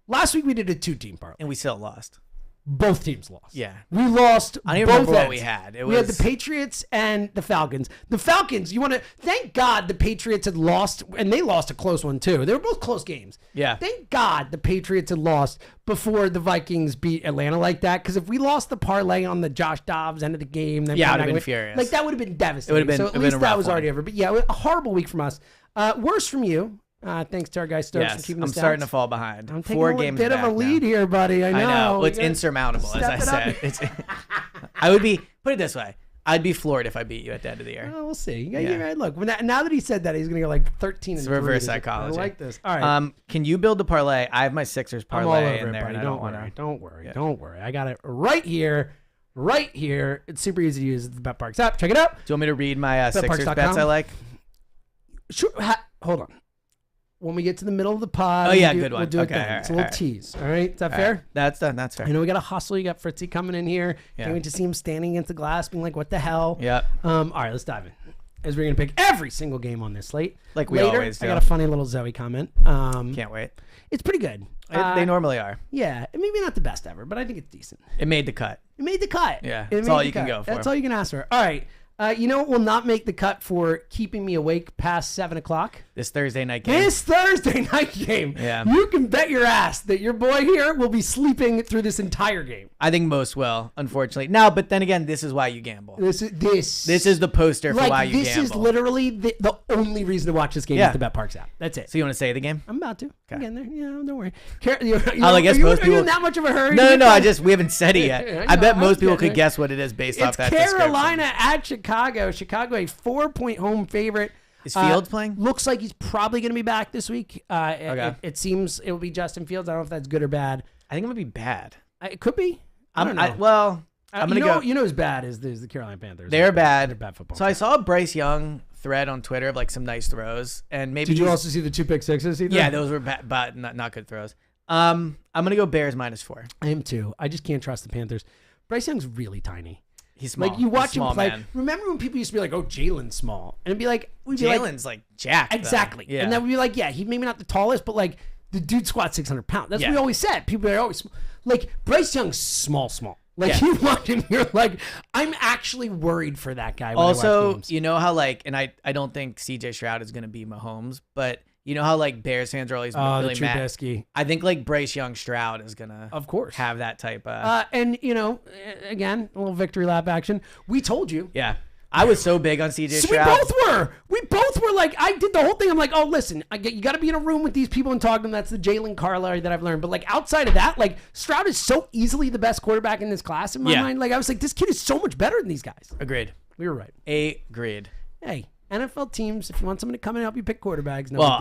Last week we did a 2-team parlay. and we still lost. Both teams lost. Yeah. We lost. I don't even both remember what ends. we had. We had the Patriots and the Falcons. The Falcons, thank God the Patriots had lost, and they lost a close one too. They were both close games. Yeah. Thank God the Patriots had lost before the Vikings beat Atlanta like that. Because if we lost the parlay on the Josh Dobbs end of the game, then Yeah, I probably would've been would- furious. Like that would have been devastating. It would've been- so at it'd been least a that rough was already one. over. But yeah, a horrible week from us. Worse from you. Thanks to our guy Stokes for Yes, keeping I'm the starting stats. to fall behind. I'm taking 4 a games bit of back a lead now. here, buddy. I know. I know. Well, it's We gotta insurmountable, as I step it said. I would be, put it this way, I'd be floored if I beat you at the end of the year. Oh, we'll see. Yeah. Yeah. Look, now that he said that, he's going to go like 13 It's and 3. reverse psychology. I like this. All right. Can you build the parlay? I have my Sixers I'm all parlay over in it, there, buddy. and I Don't don't want worry. to. Don't worry. Yeah. Don't worry. I got it right here. Right here. It's super easy to use. It's the Bet Parks app. Check it out. Do you want me to read my Sixers BetParks.com? bets I like? Sure. Hold on. When we get to the middle of the pod, Oh, yeah, we'll good one. We'll do it Okay, then. all It's a right, little all right. tease. All right. Is that All fair? right. That's fair. I know we got a hustle. You got Fritzy coming in here. Yeah. Can't wait to see him standing against the glass being like, what the hell? Yep. All right, let's dive in. As we're going to pick every single game on this slate. Like we Later, always do. I got a funny little Zoe comment. Can't wait. It's pretty good. They normally are. Yeah, maybe not the best ever, but I think it's decent. It made the cut. It made the cut. Yeah, It that's made all the you can cut. go for. That's all you can ask for. All right. You know what will not make the cut for keeping me awake past 7 o'clock? This Thursday night game. This Thursday night game. Yeah. You can bet your ass that your boy here will be sleeping through this entire game. I think most will, unfortunately. No, but then again, this is why you gamble. This This is the poster for why you this gamble. is literally the only reason to watch this game Yeah. is the Bet Parks app. That's it. So you want to say the game? I'm about to. Okay. I'm getting there. Yeah, don't worry. I guess most Are you people- in that much of a hurry? No. We haven't said it yet. Yeah, I bet I'm most people getting could there. guess what it is based off It's that Carolina description. at Chicago. Chicago a 4-point home favorite. Is Fields playing? Looks like he's probably going to be back this week. Okay. It seems it will be Justin Fields. I don't know if that's good or bad. I think it would be bad. It could be. I don't know. I'm gonna go. You know who's bad is the Carolina Panthers. They're bad. They're bad football. So I saw a Bryce Young thread on Twitter of like some nice throws, and maybe Did you he's- also see the 2 pick sixes? Either? Yeah, those were bad, but not good throws. I'm gonna go Bears -4. I am too. I just can't trust the Panthers. Bryce Young's really tiny. He's small. Like you watch He's him small, play. man. Remember when people used to be like, "Oh, Jalen's small," and it'd be like, we'd be like, Jalen's like jacked. though. exactly. Yeah. And then we'd be like, yeah, he maybe not the tallest, but like the dude squats 600 pounds. That's what we Yeah. always said. People are always like Bryce Young's small. Like Yeah. you watch him, you're like, I'm actually worried for that guy. When I watch Also, games. you know how like, and I don't think CJ Stroud is gonna be Mahomes, but you know how like Bears fans are always the really mad. Trubisky, I think like Bryce Young Stroud is gonna of course. have that type of And you know, again, a little victory lap action. We told you. yeah. I was so big on CJ So we Stroud. both were like, I did the whole thing. I'm like, oh, listen, you got to be in a room with these people and talk to them. That's the Jalen Carter that I've learned. But like outside of that, like Stroud is so easily the best quarterback in this class in my Yeah. mind. Like I was like, this kid is so much better than these guys. Agreed. We were right. Agreed. Hey, NFL teams, if you want someone to come and help you pick quarterbacks, no. Well,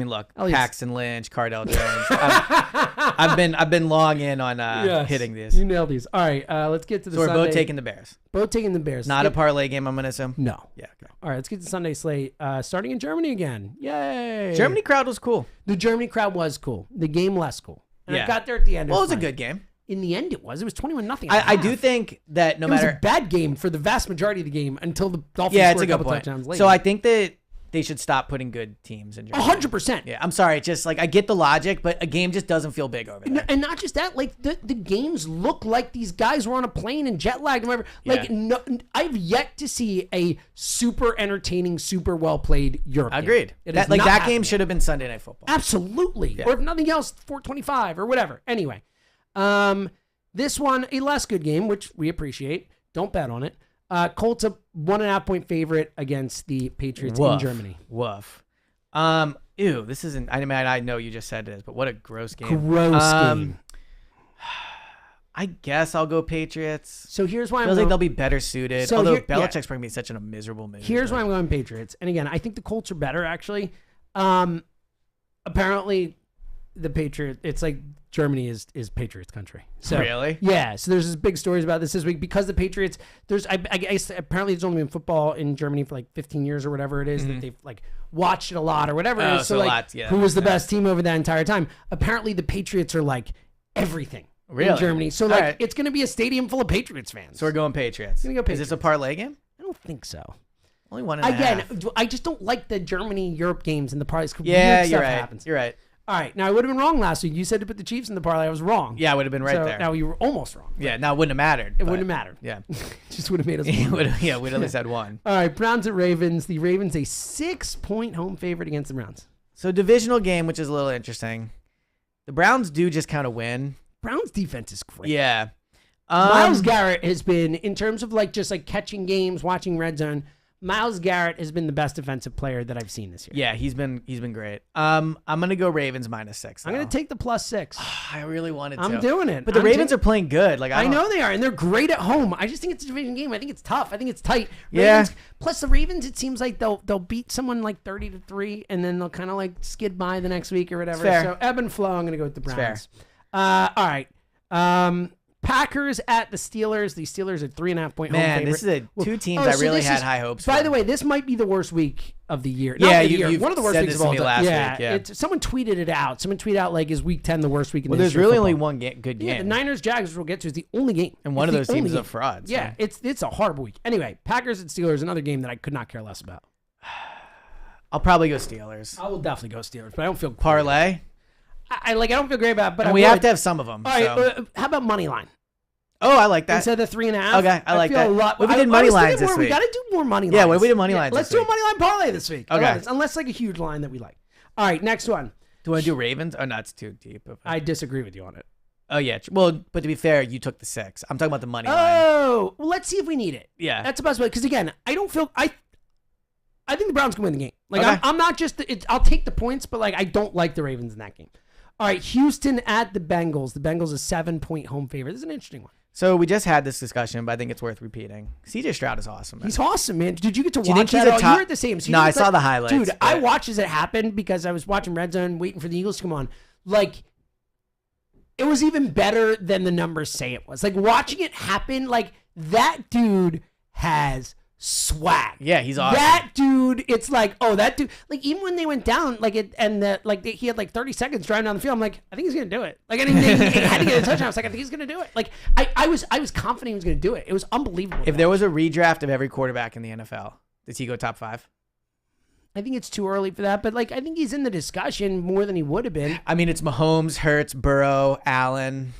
look, Paxton Lynch, Cardell Jones. I've been long in on hitting these. You nailed these. All right, let's get to the So we're Sunday. both taking the Bears. Both taking the Bears. Not a parlay game, I'm going to assume? No. Yeah. Okay. All right, let's get to the Sunday slate. Starting in Germany again. Yay. Germany crowd was cool. The Germany crowd was cool. The game less cool. And I Yeah. got there at the end. Well, it was a good game. In the end, it was. It was 21-0. I do think that it was a bad game for the vast majority of the game until the Dolphins it's scored a a good couple point. touchdowns later. So I think that they should stop putting good teams in Germany. 100%. Yeah, I'm sorry. Just like I get the logic, but a game just doesn't feel big over there. And not just that, like the games look like these guys were on a plane and jet lagged and whatever. Like I've yet to see a super entertaining, super well played Europe. Agreed. Game. That game should have been Sunday Night Football. Absolutely. Yeah. Or if nothing else, 425 or whatever. Anyway, this one a less good game, which we appreciate. Don't bet on it. Colts a 1.5 point favorite against the Patriots in Germany. Woof. This isn't. I know you just said this, but what a gross game. Gross game. I guess I'll go Patriots. So here's why I feel like they'll be better suited. So although here- Belichick's probably such in a miserable mood. Here's why I'm going Patriots. And again, I think the Colts are better actually. Apparently, the Patriot. It's like Germany is Patriots country. So, really? Yeah. So there's this big stories about this week because the Patriots. I guess apparently there's only been football in Germany for like 15 years or whatever it is that they've like watched it a lot or whatever it is. So like, who was the best team over that entire time? Apparently the Patriots are like everything. Really? In Germany. So like it's going to be a stadium full of Patriots fans. So we're going Patriots. Gonna go Is this a parlay game? I don't think so. Only 1.5. I just don't like the Germany Europe games and the parlays. Yeah, Weird you're stuff right. happens. You're right. All right. Now I would have been wrong last week. You said to put the Chiefs in the parlay. I was wrong. Yeah, I would have been right So there. now you were almost wrong. Yeah, now it wouldn't have mattered. It wouldn't have mattered. Yeah. Just would have made us. We'd at least had one. All right. Browns at Ravens. The Ravens a 6-point home favorite against the Browns. So divisional game, which is a little interesting. The Browns do just kind of win. Browns defense is great. Yeah. Miles Garrett has been, in terms of like just like catching games, watching red zone, Miles Garrett has been the best defensive player that I've seen this year. Yeah, he's been great. I'm gonna go Ravens -6. I'm gonna take the +6. I really wanted to. I'm doing it. But the Ravens are playing good. Like I know they are, and they're great at home. I just think it's a division game. I think it's tough. I think it's tight. Yeah. Ravens, plus the Ravens, it seems like they'll beat someone like 30-3, and then they'll kind of like skid by the next week or whatever. Fair. So ebb and flow. I'm gonna go with the Browns. Fair. All right. Packers at the Steelers. The Steelers are 3.5 point home favorite. This is two teams I really had high hopes for. By the way, this might be the worst week of the year. Yeah, one of the worst said weeks this of all to me time. last week, yeah. Someone tweeted it out. Someone tweeted out like, is week 10 the worst week in the there's history really of only football? one good game. Yeah, the Niners Jags we'll get to is the only game. And one of those teams is a fraud. So. Yeah, it's a horrible week. Anyway, Packers and Steelers, another game that I could not care less about. I'll probably go Steelers. I will definitely go Steelers, but I don't feel parlay. I don't feel great about it, but and we have to have some of them. All right, so. how about money line? Oh, I like that. Instead of the 3.5. Okay, I like feel that. A lot, we did money lines this week. We got to do more money lines. Yeah, we did money lines. Let's do a money line parlay this week. Okay. Unless like a huge line that we like. All right, next one. Do you want to do Ravens? Oh, no, it's too deep. I disagree with you on it. Oh, yeah. Well, but to be fair, you took the 6. I'm talking about the money line. Oh, well, let's see if we need it. Yeah. That's the best way. Because, again, I don't feel... I think the Browns can win the game. Like, okay. I'm not just... I'll take the points, but, like, I don't like the Ravens in that game. All right, Houston at the Bengals. The Bengals a 7-point home favorite. This is an interesting one. So we just had this discussion, but I think it's worth repeating. CJ Stroud is awesome, man. He's awesome, man. Did you get to Do you watch think that? he's a You top- were at the same. So No, I saw the highlights. Dude, but- I watched as it happened because I was watching Red Zone, waiting for the Eagles to come on. Like, it was even better than the numbers say it was. Like, watching it happen, like, that dude has swag. Yeah, he's awesome. That dude, it's like, oh, that dude. Like, even when they went down, like, he had like 30 seconds driving down the field. I'm like, I think he's gonna do it. Like, I didn't think he had to get a touchdown. I was like, I think he's gonna do it. Like, I was confident he was gonna do it. It was unbelievable. If there was a redraft of every quarterback in the NFL, does he go top 5? I think it's too early for that, but like, I think he's in the discussion more than he would have been. I mean, it's Mahomes, Hurts, Burrow, Allen.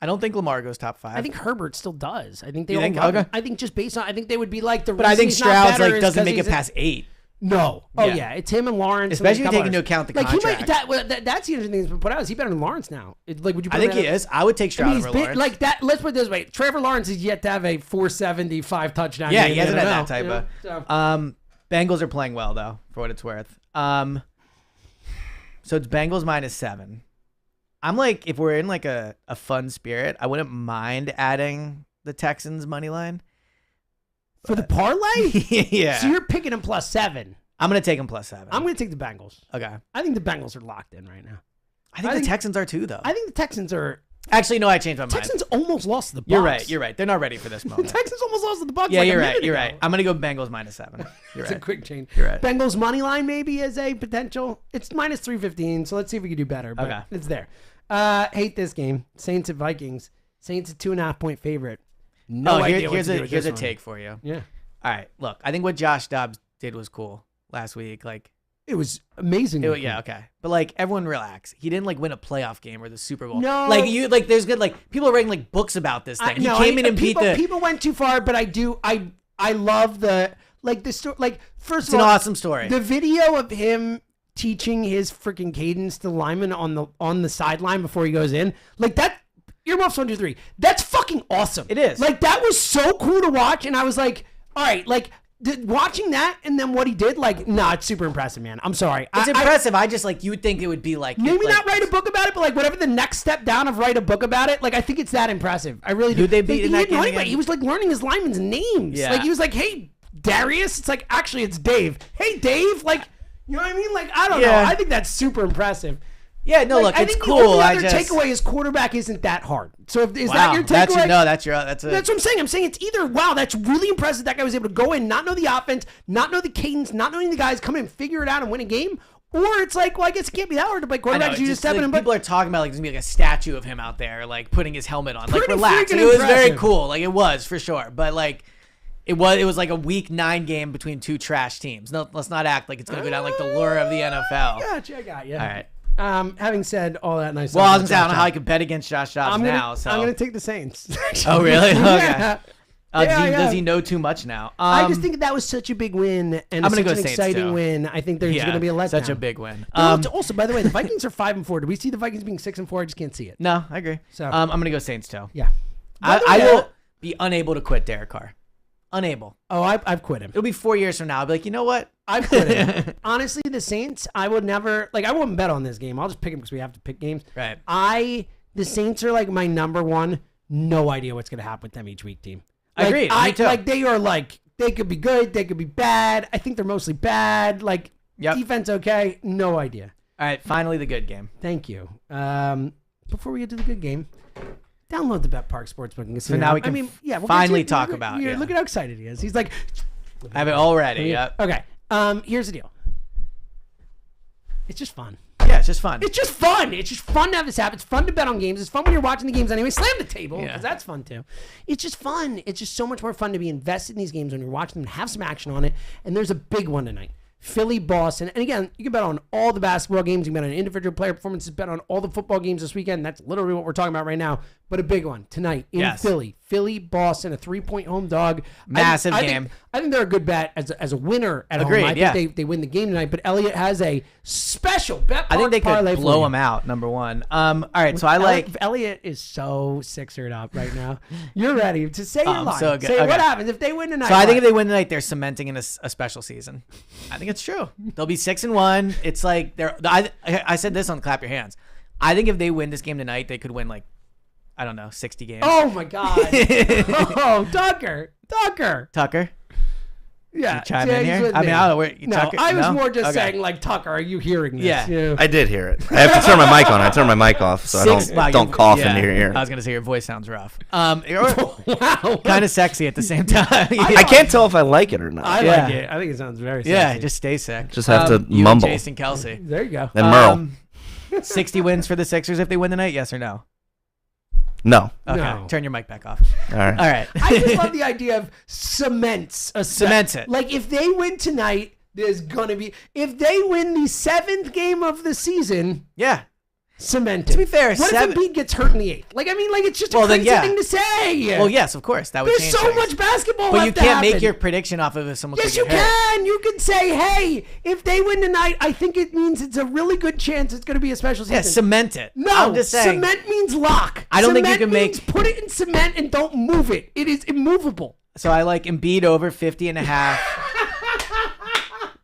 I don't think Lamar goes top 5. I think Herbert still does. I think they You all think? love him. Okay. I think just based on, I think they would be like the. But I reason think he's not Stroud's better like is doesn't 'cause make he's it past 8. No. Oh Yeah. yeah, it's him and Lawrence. Especially and taking a couple into account the like contract. he might. That's the interesting thing. Is put out is he better than Lawrence now? Like, would you? Put I think him he at- is. I would take Stroud he's over been, Lawrence. like that. Let's put it this way: Trevor Lawrence is yet to have a 475 touchdown. Yeah, game he in hasn't the had that NFL, type you know? of. So- Bengals are playing well though, for what it's worth. So it's Bengals -7. I'm like, if we're in like a fun spirit, I wouldn't mind adding the Texans money line. For the parlay? Yeah. So you're picking him +7. I'm going to take him +7. I'm going to take the Bengals. Okay. I think the Bengals are locked in right now. I think the Texans are too, though. I think the Texans are... Actually, no, I changed my mind. Texans almost lost to the Bucs. You're right. They're not ready for this moment. The Texans almost lost to the Bucs. Yeah, like you're a right. minute You're ago. right. I'm going to go Bengals -7. You're It's a right. quick change. You're right. Bengals money line maybe is a potential. It's -315, so let's see if we can do better. But Okay. it's there. Hate this game. Saints at Vikings. Saints a 2.5-point favorite. No idea what to do with here's this a one. take for you. Yeah. All right, look, I think what Josh Dobbs did was cool last week. Like, It was amazing. yeah, okay, but like everyone relax. He didn't like win a playoff game or the Super Bowl. No. like there's good like people are writing like books about this thing. He came in and beat the. People went too far, but I love the story. Like first It's of an all, awesome story. The video of him teaching his freaking cadence to linemen on the sideline before he goes in, like that. Earmuffs 1, 2, 3. That's fucking awesome. It is. Like that was so cool to watch, and I was like, all right, like watching that and then what he did, like, nah, it's super impressive, man. I'm sorry. It's impressive. I just like you would think it would be like Maybe like, not write a book about it, but like whatever the next step down of write a book about it, like I think it's that impressive. I really do. Who'd they beat in that He didn't know game anybody. again? He was like learning his linemen's names. Yeah. Like he was like, hey, Darius. It's like, actually, it's Dave. Hey, Dave. Like, you know what I mean? Like, I don't know. Yeah. I think that's super impressive. Yeah, no, Like, look, I it's think cool. The only I other just takeaway is quarterback isn't that hard. So is wow, that your takeaway? that's That's what I'm saying. I'm saying it's either, wow, that's really impressive that guy was able to go in, not know the offense, not know the cadence, not knowing the guys, come in, figure it out, and win a game. Or it's like, well, I guess it can't be that hard to play quarterback. You just step in and people are talking about like there's gonna be like a statue of him out there, like putting his helmet on. Like Pretty relax. freaking It was very impressive. cool. Like it was for sure. But like it was like a week 9 game between 2 trash teams. No, let's not act like it's gonna go down like the lure of the NFL. Gotcha, I got you. All right. Having said all that nice Well, I was stuff gonna say I don't about know how I Josh could bet against Josh Dobbs Allen, now. So I'm gonna take the Saints. Oh really? Okay. Yeah. Does he know too much now? I just think that was such a big win and I'm gonna such go an Saints, exciting too. win. I think there's going to be a letdown. Such a big win. Also, by the way, the Vikings are 5-4. Do we see the Vikings being 6-4? I just can't see it. No, I agree. So- I'm gonna go Saints too. Yeah. By the I way, will be unable to quit Derek Carr. Unable. Oh, I've quit him. It'll be 4 years from now. I'll be like, you know what? I've quit him. Honestly, the Saints, I would never, like, I wouldn't bet on this game. I'll just pick them because we have to pick games. Right. The Saints are like my number one, no idea what's going to happen with them each week team. Like, Agreed. Me too. Like, they are like, they could be good, they could be bad. I think they're mostly bad. Like, Yep. defense okay, no idea. All right, finally the good game. Thank you. Before we get to the good game, download the Bet Park Sportsbook Casino. now we can we'll get finally to it. talk Look- about, here, yeah. Look at how excited he is. He's like, I have it already. Yep. okay. Here's the deal. It's just fun. Yeah, it's just fun. It's just fun. It's just fun to have this happen. It's fun to bet on games. It's fun when you're watching the games anyway. Slam the table, because Yeah. that's fun too. It's just fun. It's just so much more fun to be invested in these games when you're watching them, have some action on it. And there's a big one tonight. Philly, Boston. And again, you can bet on all the basketball games. You can bet on individual player performances, bet on all the football games this weekend. That's literally what we're talking about right now. But a big one tonight in Yes. Philly. Philly, Boston, a 3-point home dog. Massive I game. think they're a good bet as a winner at Agreed, home. I yeah. think they win the game tonight. But Elliot has a special bet. I think they parlay could for blow you. him out, number one. All right, so I like... Elliot is so Sixered up right now. You're ready to say your line. so good. Say Okay. what happens if they win tonight. So I think if what? they win tonight, they're cementing in a special season. I think it's true. They'll be 6-1. It's like I said this on Clap Your Hands. I think if they win this game tonight, they could win like, I don't know, 60 games. Oh my God. Oh, Tucker. Tucker, Yeah. you chime yeah, in he's here. with I mean, me. I don't know where you No, Tucker. I was no? more just Okay. saying, like, Tucker, are you hearing this? Yeah. You know? I did hear it. I have to turn my mic on. I turn my mic off so I don't cough yeah, into your ear. I was gonna say your voice sounds rough. Wow. Kind of sexy at the same time. I can't tell if I like it or not. I Yeah. like it. I think it sounds very sexy. Yeah, just stay sick. Just have to you and mumble. Jason Kelsey. There you go. And Merle. 60 wins for the Sixers if they win tonight. Yes or no? No. Okay. No. Turn your mic back off. All right. All right. I just love the idea of cements it. Like, if they win tonight, there's gonna be, if they win the 7th game of the season, Yeah. cemented. To be fair, what if Embiid gets hurt in the 8th? Like, I mean, like, it's just a Well, then, crazy yeah. thing to say. Well, yes, of course. That would There's change so things. much basketball But left you to can't make happen. your prediction off of if someone Yes, could you get hurt. can. You can say, hey, if they win tonight, I think it means it's a really good chance it's going to be a special season. Yeah, cement it. No, I'm just saying. cement means lock. I don't think you Cement can means put it in cement and don't move it. It is immovable. So I like Embiid over 50.5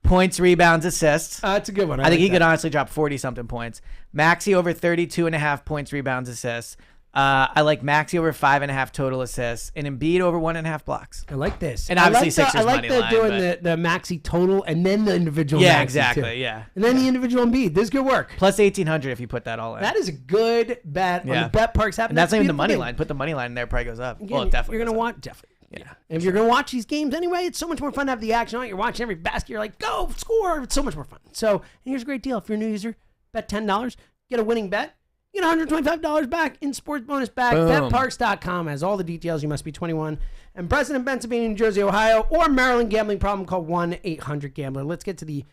points, rebounds, assists. That's a good one. I think like he that. could honestly drop 40-something points. Maxey over 32.5 points, rebounds, assists. I like Maxey over 5.5 total assists and Embiid over 1.5 blocks. I like this. And obviously Sixers I like money line, doing but- the Maxey total and then the individual. Yeah, Maxey exactly. too. Yeah. And then the individual Embiid. This is good work. Plus 1,800 if you put that all in. That is a good bet on the Bet Parks app. And that's not even the money line. Put the money line in there, probably goes up. Again, Well, it definitely You're gonna goes up. want definitely. Yeah. And if you're gonna watch these games anyway, it's so much more fun to have the action on it. You're watching every basket. You're like, go score. It's so much more fun. So and here's a great deal. If you're a new user, bet $10, get a winning bet. Get $125 back in sports bonus bag. Boom. BetParks.com has all the details. You must be 21 and present in Pennsylvania, New Jersey, Ohio, or Maryland. Gambling problem, call 1-800-GAMBLER. Let's get to the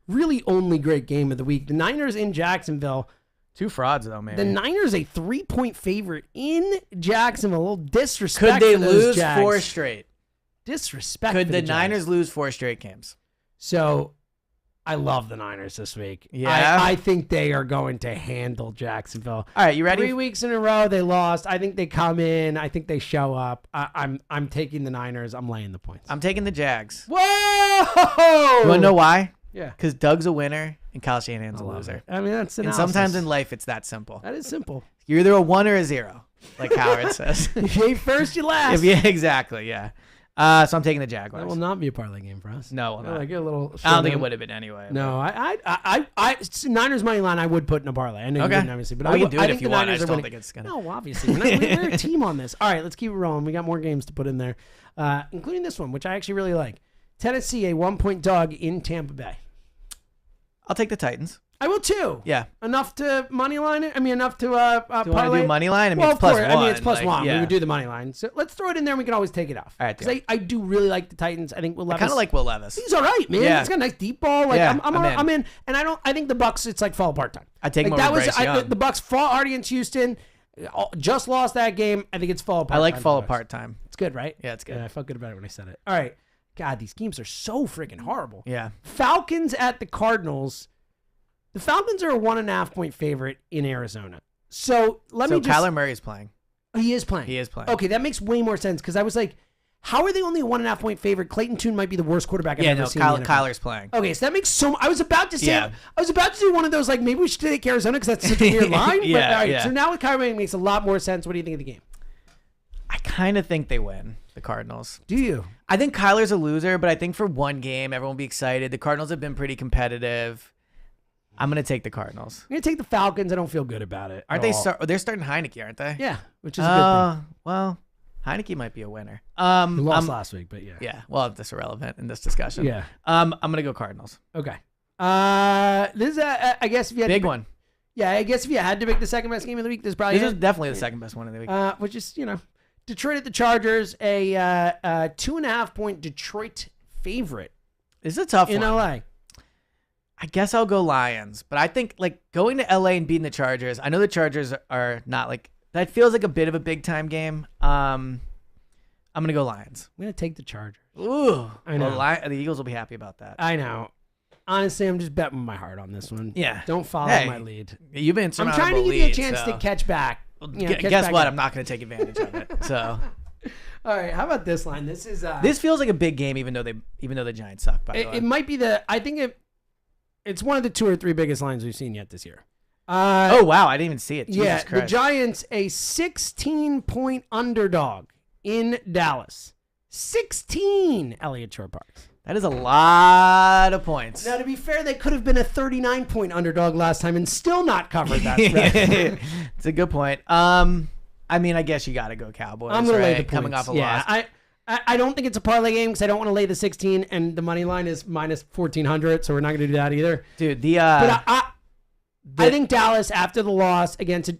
really only great game of the week. The Niners in Jacksonville. 2 frauds though, man. The Niners a 3-point favorite in Jacksonville. A little disrespect. Could they for those lose Jags. 4 straight? Disrespect. Could for the Jags. Niners lose 4 straight games? So, I love the Niners this week. Yeah? I think they are going to handle Jacksonville. All right, you ready? 3 weeks in a row they lost. I think they come in. I think they show up. I'm taking the Niners. I'm laying the points. I'm taking the Jags. Whoa! You want to know why? Yeah. Because Doug's a winner and Kyle Shanahan's a loser. I mean, that's And analysis. sometimes in life, it's that simple. that is simple. You're either a 1 or a 0, like Howard says. If you ain't first, you last. Exactly, yeah. So I'm taking the Jaguars. That will not be a parlay game for us. No, it will not. Like a little. I don't think it would have been anyway. No, I Niners money line I would put in a parlay. I know you Okay. wouldn't obviously, but We I can do I it think if you the want. I Niners just are don't winning. think it's gonna. No, obviously we're a team on this. All right, let's keep it rolling. We got more games to put in there, including this one, which I actually really like. Tennessee, a 1-point dog in Tampa Bay. I'll take the Titans. I will too. Yeah. Enough to money line it. I mean, enough to Do you want to parlay. do money line? I mean, Well, it's of plus course. 1. I mean, it's plus like, 1. Yeah. We would do the money line. So let's throw it in there and we can always take it off. All right, Because I do really like the Titans. I think Will I Levis. kind of like Will Levis. He's all right, man. Yeah. He's got a nice deep ball. Like Yeah, I'm in. And I think the Bucks. It's like fall apart time. I take like him over Bryce Young. the Bucks fought hard against Houston. Just lost that game. I think it's fall apart. I like time fall for the Bucks. apart time. It's good, right? Yeah, it's good. Yeah, I felt good about it when I said it. All right. God, these games are so freaking horrible. Yeah. Falcons at the Cardinals. The Falcons are a 1.5-point favorite in Arizona. So let me So just. Kyler Murray's playing. He is playing. He is playing. Okay, that makes way more sense because I was like, how are they only a 1.5-point favorite? Clayton Tune might be the worst quarterback I've Yeah, ever no, seen. in the NFL. Kyler's playing. Okay, so that makes so. I was about to say. Yeah. I was about to do one of those like maybe we should take Arizona because that's such a weird line. But, Yeah, all right, yeah. So now with Kyler Murray, it makes a lot more sense. What do you think of the game? I kind of think they win, the Cardinals. Do you? I think Kyler's a loser, but I think for one game, everyone will be excited. The Cardinals have been pretty competitive. I'm going to take the Cardinals. I'm gonna take the Falcons. I don't feel good about it. Aren't at they all. they're starting Heineke, aren't they? Yeah, which is a good thing. Well, Heineke might be a winner. We lost last week, but yeah. Yeah, well, that's irrelevant in this discussion. Yeah. I'm going to go Cardinals. Okay. This is I guess if you had Big to, one. Yeah, I guess if you had to pick the second best game of the week, this is probably This is it. definitely the second best one of the week. Which is Detroit at the Chargers, a 2.5-point Detroit favorite This is a tough in one. LA. I guess I'll go Lions, but I think like going to LA and beating the Chargers. I know the Chargers are not like that. Feels like a bit of a big time game. I'm gonna go Lions. I'm gonna take the Chargers. Ooh, I know. Well, the Eagles will be happy about that. I know. Honestly, I'm just betting my heart on this one. Yeah. Don't follow Hey, my lead. You've been. I'm trying to give you a chance to catch back. Guess what? I'm not going to take advantage of it. So All right. How about this line? This is this feels like a big game, even though the Giants suck. By the way, it might be I think it's one of the 2 or 3 biggest lines we've seen yet this year. oh wow, I didn't even see it. Jesus Yeah, Christ. the Giants a 16-point underdog in Dallas. 16, Eliot Shorr-Parks. That is a lot of points. Now, to be fair, they could have been a 39-point underdog last time and still not covered that spread. It's a good point. I mean, I guess you got to go Cowboys. I'm going to lay the right? points. Coming off a yeah, loss. I don't think it's a parlay game because I don't want to lay the 16, and the money line is minus 1,400, so we're not going to do that either. Dude, But I think Dallas, after the loss against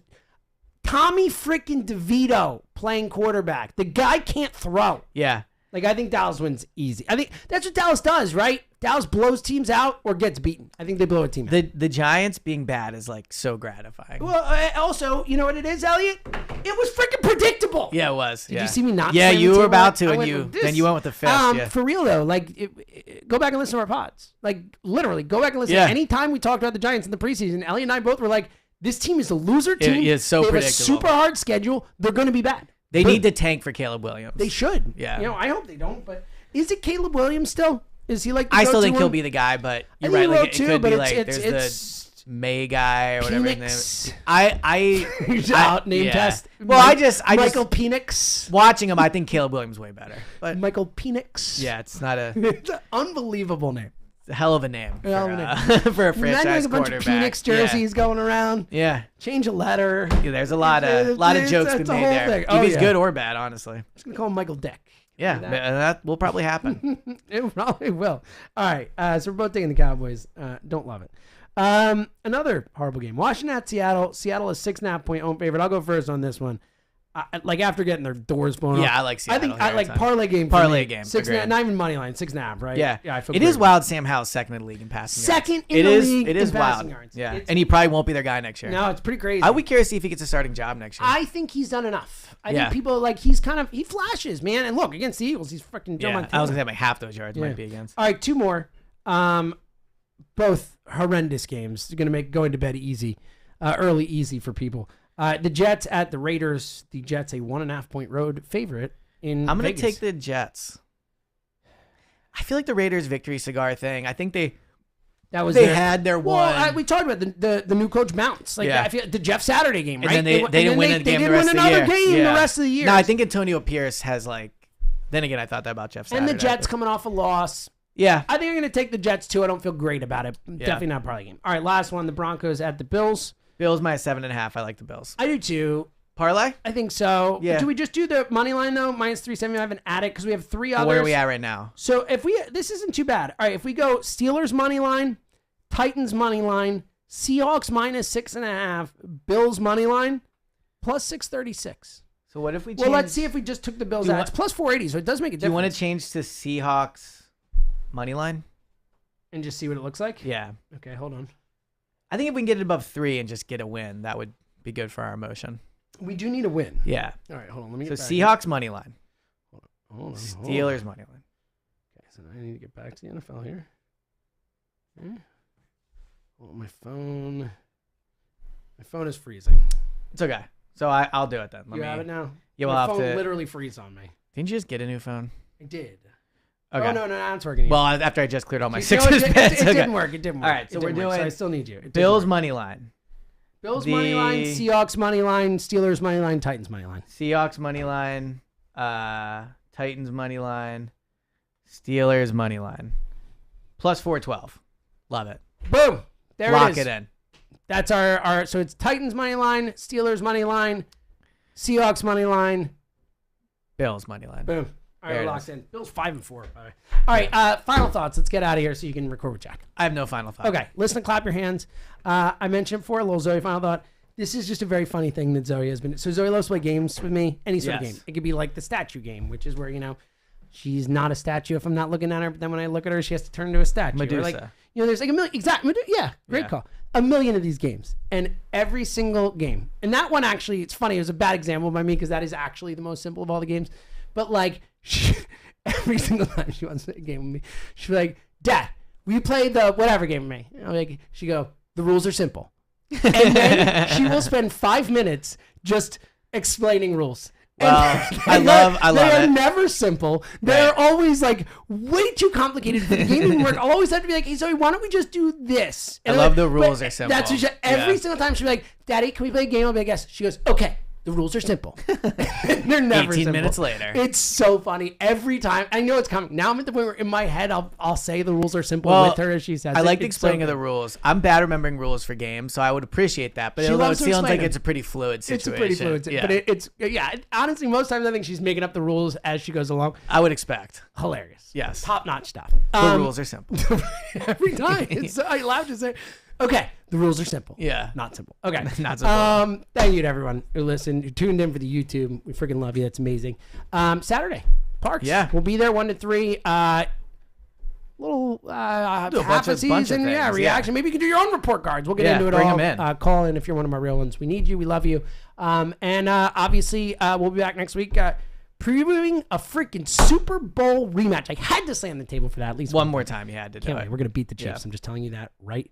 Tommy freaking DeVito playing quarterback, the guy can't throw. yeah. Like, I think Dallas wins easy. I think that's what Dallas does, right? Dallas blows teams out or gets beaten. I think they blow a team out. The Giants being bad is like so gratifying. Well, also, you know what it is, Elliot? It was freaking predictable. Yeah, it was. Did you see me not? Yeah, slam you the were table? about to, I and went you with this. then you went with the fist. Yeah. For real though, like go back and listen to our pods. Like literally, go back and listen. Yeah. Anytime we talked about the Giants in the preseason, Elliot and I both were like, "This team is a loser team. is so they have predictable. a super hard schedule. They're going to be bad. They But need to tank for Caleb Williams. They should. Yeah. You know, I hope they don't. But is it Caleb Williams still? Is he like? The I still go-to think he'll one? be the guy, but I you're think right. he will Like, it too, could but be it's like it's there's it's May guy or whatever his Penix. name. I out name yeah. test. Well, I just Michael Penix. watching him. I think Caleb Williams way better. But Michael Penix. yeah, it's not It's an unbelievable name. a hell of a name for, Hell of a for a Imagine franchise there's a bunch of quarterback. Penix jerseys going around. Yeah. Change a letter. Yeah, there's a lot of jokes that's been a made whole there. thing. If Oh, he's yeah. good or bad, honestly. I'm just gonna call him Michael Dick. Yeah, that will probably happen. It probably will. All right, so we're both taking the Cowboys. Don't love it. Another horrible game. Washington at Seattle. Seattle is 6.5-point home favorite. I'll go first on this one. Like after getting their doors blown off. Yeah, I like Seattle. I like parlay game. Parlay game. 6.5, not even money line. 6.5, right? Yeah, I feel it great is about wild. Sam Howell's second in the league in passing yards. Second in the league It is in wild. passing yards. Yeah, It's- and he probably won't be their guy next year. No, it's pretty crazy. I'll be curious to see if he gets a starting job next year. I think he's done enough. I Yeah. think people he flashes, man. And look, against the Eagles, he's freaking Joe yeah, Montana. I was gonna say like half those yards might be against. All right, two more. Both horrendous games. Going to bed easy, early easy for people. The Jets at the Raiders. The Jets a 1.5-point road favorite in I'm gonna Vegas. take the Jets. I feel like the Raiders victory cigar thing. I think they had their one. We talked about the new coach bounce. Like Yeah. I feel the Jeff Saturday game, right? And then they didn't win a game the rest of the year. They didn't win another game Yeah. the rest of the year. No, I think Antonio Pierce has like. Then again, I thought that about Jeff Saturday. And the Jets coming off a loss. Yeah. I think I'm going to take the Jets too. I don't feel great about it. Definitely not a parlay game. All right, last one. The Broncos at the Bills. Bills minus 7.5. I like the Bills. I do too. Parlay? I think so. Yeah. Do we just do the money line though? Minus 375 and add it because we have three others. Where are we at right now? So this isn't too bad. All right, if we go Steelers money line, Titans money line, Seahawks minus 6.5, Bills money line, plus 636. So what if we change? Well, let's see if we just took the Bills out. It's plus 480, so it does make a difference. Do you want to change to Seahawks money line? And just see what it looks like? Yeah. Okay, hold on. I think if we can get it above 3 and just get a win, that would be good for our emotion. We do need a win. Yeah. All right, hold on. Let me So get back. Seahawks money line. Hold on. Steelers money line. Okay, so I need to get back to the NFL here. Okay. Oh, my phone. My phone is freezing. It's okay. So I'll do it then. You have it now? Yeah, we'll my have phone to. literally freeze on me. Didn't you just get a new phone? I did. Okay. Oh, no, it's working. Well, after I just cleared all my You know, Sixers bets. It Okay. didn't work. It didn't work. All right, so It we're didn't work, doing so I still need you. It didn't Bills work. money line. Bills money line, Seahawks money line, Steelers money line, Titans money line. Seahawks money line. Titans money line. Steelers money line. Plus 412. Love it. Boom. There Lock it is. it in. That's our so it's Titans money line, Steelers money line, Seahawks money line. Bills money line. Boom. All There right, it locked is. in. Bills 5-4. By the way. All right, final thoughts. Let's get out of here so you can record with Jack. I have no final thought. Okay, listen, clap your hands. I mentioned before a little Zoe final thought. This is just a very funny thing that Zoe has been. So Zoe loves to play games with me, any sort of Yes. game. It could be like the statue game, which is where she's not a statue if I'm not looking at her, but then when I look at her, she has to turn into a statue. Or Medusa. like, there's like a million. Exactly. Yeah, great Yeah. call. A million of these games, and every single game. And that one actually, it's funny. It was a bad example by me because that is actually the most simple of all the games. But like, every single time she wants to play a game with me, she'll be like, "Dad, will you play the whatever game with me?" And I'm like, she go, "The rules are simple." And then she will spend 5 minutes just explaining rules. Well, I love They are it. never simple. They're always like way too complicated for the game to work. I'll always have to be like, "Hey, Zoe, why don't we just do this?" And I I'm love like, the rules but are simple. That's what every Yeah. single time she'll be like, "Daddy, can we play a game?" I'll be like, "Yes." She goes, "Okay." The rules are simple. They're never 18 simple. minutes later. It's so funny every time. I know it's coming. Now I'm at the point where in my head I'll say the rules are simple Well, with her as she says I it. like the It's so explaining of good. the rules. I'm bad remembering rules for games, so I would appreciate that. But She although it loves to sounds explain like them. it's a pretty fluid situation. It's a pretty fluid, Yeah. but honestly, most times I think she's making up the rules as she goes along. I would expect. Hilarious. Yes. Top notch stuff. The rules are simple. every time. I laugh to say, okay, the rules are simple. Yeah. Not simple. Okay. Not simple. Thank you to everyone who listened, who tuned in for the YouTube. We freaking love you. That's amazing. Saturday, Parks. Yeah. We'll be there 1 to 3. Little half bunch a of season, things, yeah. reaction. Maybe you can do your own report cards. We'll get Yeah, into it bring all. 'em in. Call in if you're one of our real ones. We need you. We love you. And obviously, we'll be back next week previewing a freaking Super Bowl rematch. I had to slam the table for that at least One more time you had to do Can't it. wait. We're going to beat the Chiefs. Yeah. I'm just telling you that right